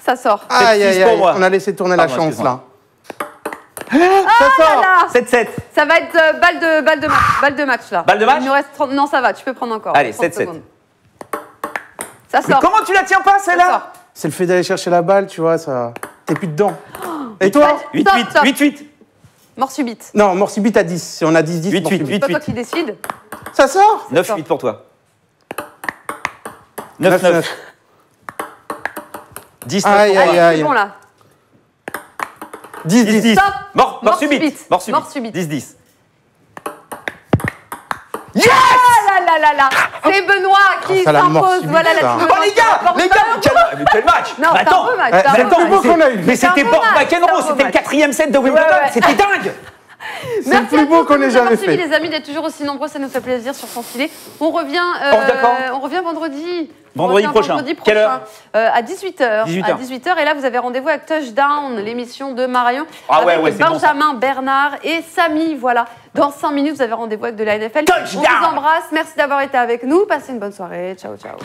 Ça sort. Aïe, aïe, pour aïe, moi. on a laissé tourner la Pardon, chance, là. Ah là 7-7. Ça va être balle de match là. Balle de match Il nous reste 30... Non, ça va, tu peux prendre encore. Allez, 30 7-7. secondes. Ça Mais sort. comment tu la tiens pas, Ça celle-là sort. C'est le fait d'aller chercher la balle, tu vois, ça. T'es plus dedans. Et toi? 8-8. Stop. 8-8. Mort subite. Non, mort subite à 10. Si on a 10-10, Huit, mort huit, subite. C'est pas toi 8-8. qui décide. Ça sort? 9-8 pour toi. 9-9. 9-9. 10-9 Aïe, pour aïe, moi. Allez, aïe. c'est bon là. 10-10. 10-10. Stop. Mort Mort subite. subite. Mort subite. Mort subite. 10-10. Ah là là là là. C'est Benoît qui ça, la mort s'impose. subite, Voilà la ça. team Oh les gars, quel match. Non, Mais c'est un attends, beau match. Eh, c'est un c'est beau le plus match. beau qu'on a eu. mais C'est un c'était beau pas match, c'est un McEnroe, beau c'était le match. 4e set de Wimbledon, Ouais. c'était dingue. C'est le plus beau qu'on ait jamais fait. Les amis, d'être toujours aussi nombreux, ça nous fait plaisir sur Sans Filet. On revient, d'accord. on revient vendredi. Vendredi prochain. Quelle heure À 18h. 18h. À 18h. Et là, vous avez rendez-vous avec Touchdown, l'émission de Marion. Ah ouais, avec ouais, c'est bon, ça. Benjamin, Bernard et Samy. Voilà. Dans 5 minutes, vous avez rendez-vous avec de la NFL. Touchdown. On vous embrasse. Merci d'avoir été avec nous. Passez une bonne soirée. Ciao, ciao.